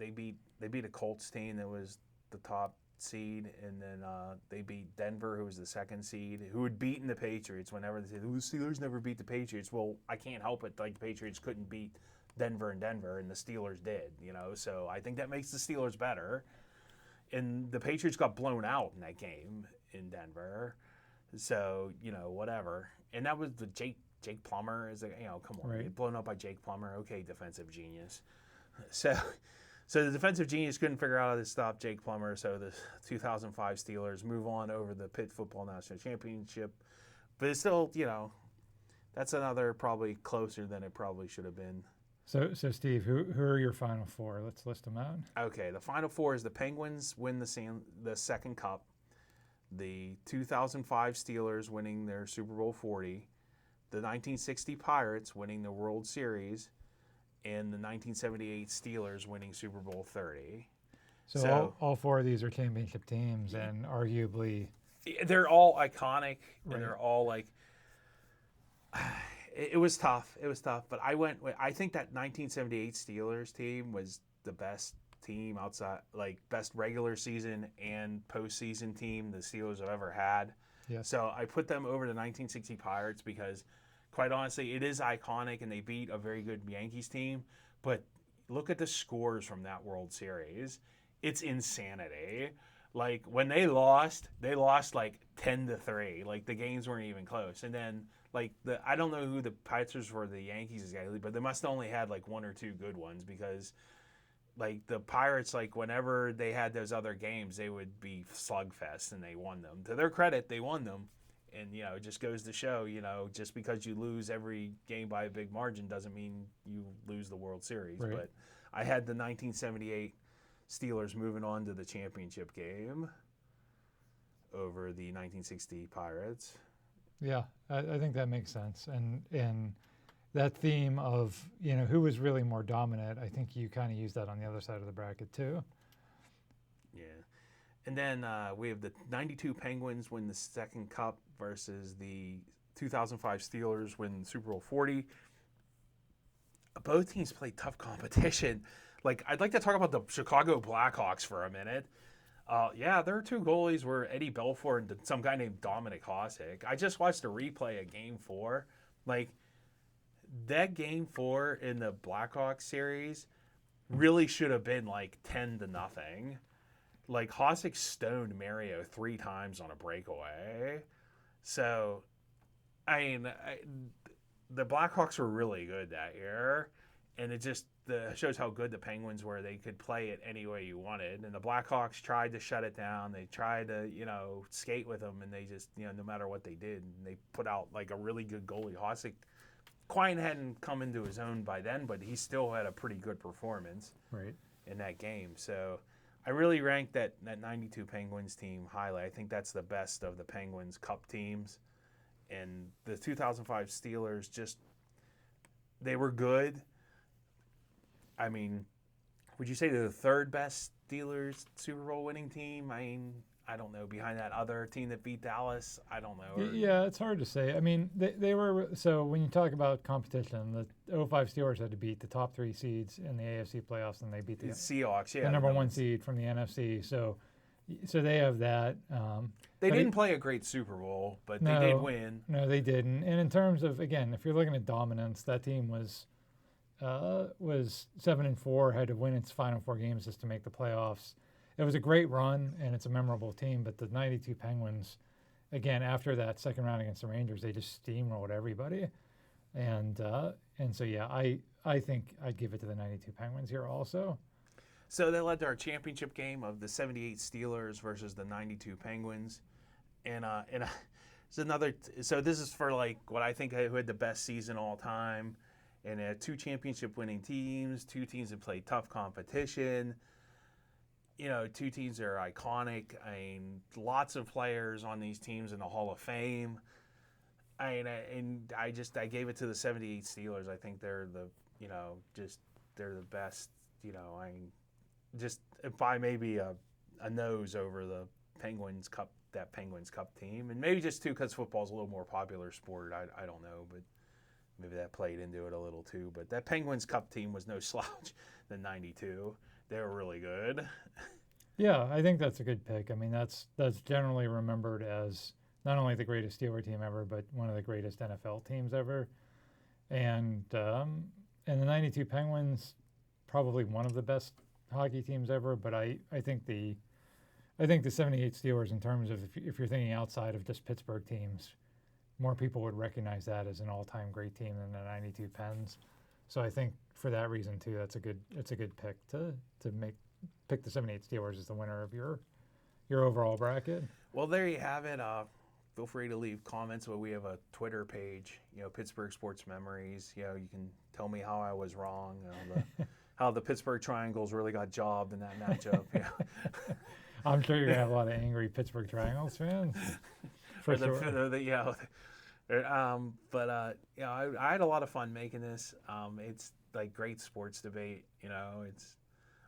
beat a Colts team that was the top seed, and then they beat Denver, who was the second seed, who had beaten the Patriots. Whenever they say the Steelers never beat the Patriots, well, I can't help it. Like, the Patriots couldn't beat Denver, and the Steelers did. So I think that makes the Steelers better. And the Patriots got blown out in that game in Denver, so whatever. And that was the Jake Plummer is come on, right. Blown up by Jake Plummer. Okay, defensive genius. So the defensive genius couldn't figure out how to stop Jake Plummer, so the 2005 Steelers move on over the Pitt Football National Championship. But it's still, that's another probably closer than it probably should have been. So Steve, who are your final four? Let's list them out. Okay, the final four is the Penguins win the second cup, the 2005 Steelers winning their Super Bowl 40, the 1960 Pirates winning the World Series, and the 1978 Steelers winning Super Bowl 30. So all four of these are championship teams, and arguably they're all iconic, right. And they're all like. It was tough. But I think that 1978 Steelers team was the best team outside, like best regular season and postseason team the Steelers have ever had. Yes. So I put them over the 1960 Pirates because, quite honestly, it is iconic, and they beat a very good Yankees team. But look at the scores from that World Series. It's insanity. Like, when they lost like 10-3. Like, the games weren't even close. And then, like, I don't know who the Pirates were, the Yankees exactly, but they must have only had like one or two good ones, because like the Pirates, like whenever they had those other games, they would be slugfest, and they won them. To their credit, they won them. And, it just goes to show, just because you lose every game by a big margin doesn't mean you lose the World Series. Right. But I had the 1978 Steelers moving on to the championship game over the 1960 Pirates. Yeah, I think that makes sense. And that theme of, who was really more dominant, I think you kind of use that on the other side of the bracket too. Yeah. And then we have the 92 Penguins win the second cup versus the 2005 Steelers win Super Bowl 40. Both teams played tough competition. Like, I'd like to talk about the Chicago Blackhawks for a minute. Yeah, there are two goalies were Eddie Belfour and some guy named Dominic Hasek. I just watched a replay of Game 4. Like, that Game 4 in the Blackhawks series really should have been like 10-0. Like, Hasek stoned Mario 3 times on a breakaway. So, I mean, the Blackhawks were really good that year. And it just shows how good the Penguins were. They could play it any way you wanted. And the Blackhawks tried to shut it down. They tried to, skate with them. And they just, no matter what they did, they put out like a really good goalie. Hasek, Quine hadn't come into his own by then, but he still had a pretty good performance in that game. So I really ranked that 92 Penguins team highly. I think that's the best of the Penguins Cup teams. And the 2005 Steelers they were good. I mean, would you say they're the third best Steelers Super Bowl winning team? I mean, I don't know. Behind that other team that beat Dallas, I don't know. Yeah, it's hard to say. I mean, they were, so when you talk about competition, the 05 Steelers had to beat the top 3 seeds in the AFC playoffs, and they beat the Seahawks, the number 1 seed from the NFC. So they have that. They didn't play a great Super Bowl, but they did win. No, they didn't. And in terms of, again, if you're looking at dominance, that team was 7-4, had to win its final 4 games just to make the playoffs. It was a great run, and it's a memorable team, but the 92 Penguins, again, after that second round against the Rangers, they just steamrolled everybody. And so, yeah, I think I'd give it to the 92 Penguins here also. So they led to our championship game of the 78 Steelers versus the 92 Penguins. And it's another, so this is for like what I think who had the best season all time. And they had 2 championship winning teams, 2 teams that played tough competition. 2 teams that are iconic. I mean, lots of players on these teams in the Hall of Fame. I gave it to the 78 Steelers. I think they're they're the best. Just by maybe a nose over the Penguins Cup, that Penguins Cup team, and maybe just too because football's a little more popular sport. I don't know, but maybe that played into it a little too. But that Penguins Cup team was no slouch. The 92, they were really good. Yeah, I think that's a good pick. I mean, that's generally remembered as not only the greatest Steeler team ever, but one of the greatest NFL teams ever. And the 92 Penguins, probably one of the best hockey teams ever. But I think the 78 Steelers, in terms of if you're thinking outside of just Pittsburgh teams, more people would recognize that as an all-time great team than the 92 Pens. So I think for that reason too, it's a good pick to pick the 78 Steelers as the winner of your overall bracket. Well, there you have it. Feel free to leave comments. But we have a Twitter page, Pittsburgh Sports Memories. You can tell me how I was wrong. How the Pittsburgh Triangles really got jobbed in that matchup. I'm sure you're gonna have a lot of angry Pittsburgh Triangles fans. For sure. I had a lot of fun making this. It's like great sports debate.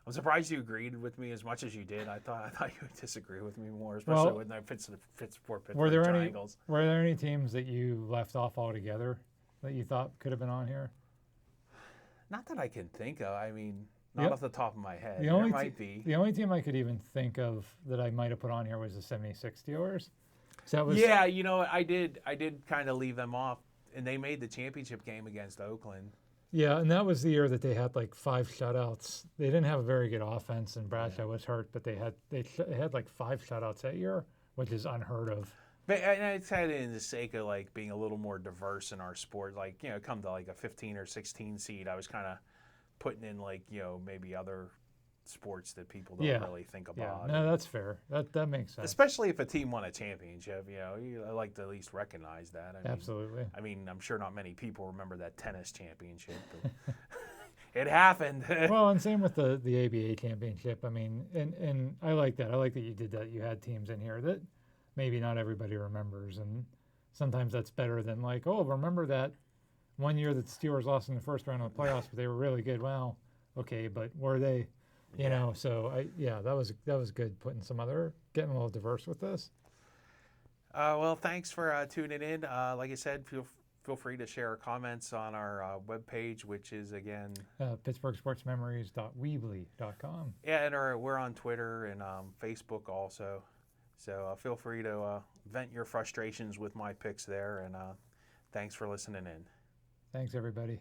I'm surprised you agreed with me as much as you did. I thought you would disagree with me more, especially when I fits Pittsburgh Triangles. Were there any teams that you left off altogether that you thought could have been on here? Not that I can think of. I mean, not off the top of my head. The only team I could even think of that I might have put on here was the 76 Steelers. So that was, I did kind of leave them off, and they made the championship game against Oakland. Yeah, and that was the year that they had like 5 shutouts. They didn't have a very good offense, and Bradshaw was hurt, but they had like 5 shutouts that year, which is unheard of. But I said it in the sake of like being a little more diverse in our sport. Like, come to like a 15 or 16 seed, I was kind of putting in like, maybe other sports that people don't really think about. Yeah, no, that's fair. That makes sense. Especially if a team won a championship, I like to at least recognize that. Absolutely. I mean, I'm sure not many people remember that tennis championship, but it happened. Well, and same with the ABA championship. I mean, and I like that. I like that you did that. You had teams in here that maybe not everybody remembers, and sometimes that's better than like, oh, remember that one year that the Steelers lost in the first round of the playoffs, but they were really good. Well, okay, but were they? So that was good getting a little diverse with this. Well, thanks for tuning in. Like I said, feel feel free to share comments on our webpage, which is again PittsburghSportsMemories.weebly.com. yeah, and we're on Twitter and Facebook also. So feel free to vent your frustrations with my picks there, and thanks for listening in. Thanks, everybody.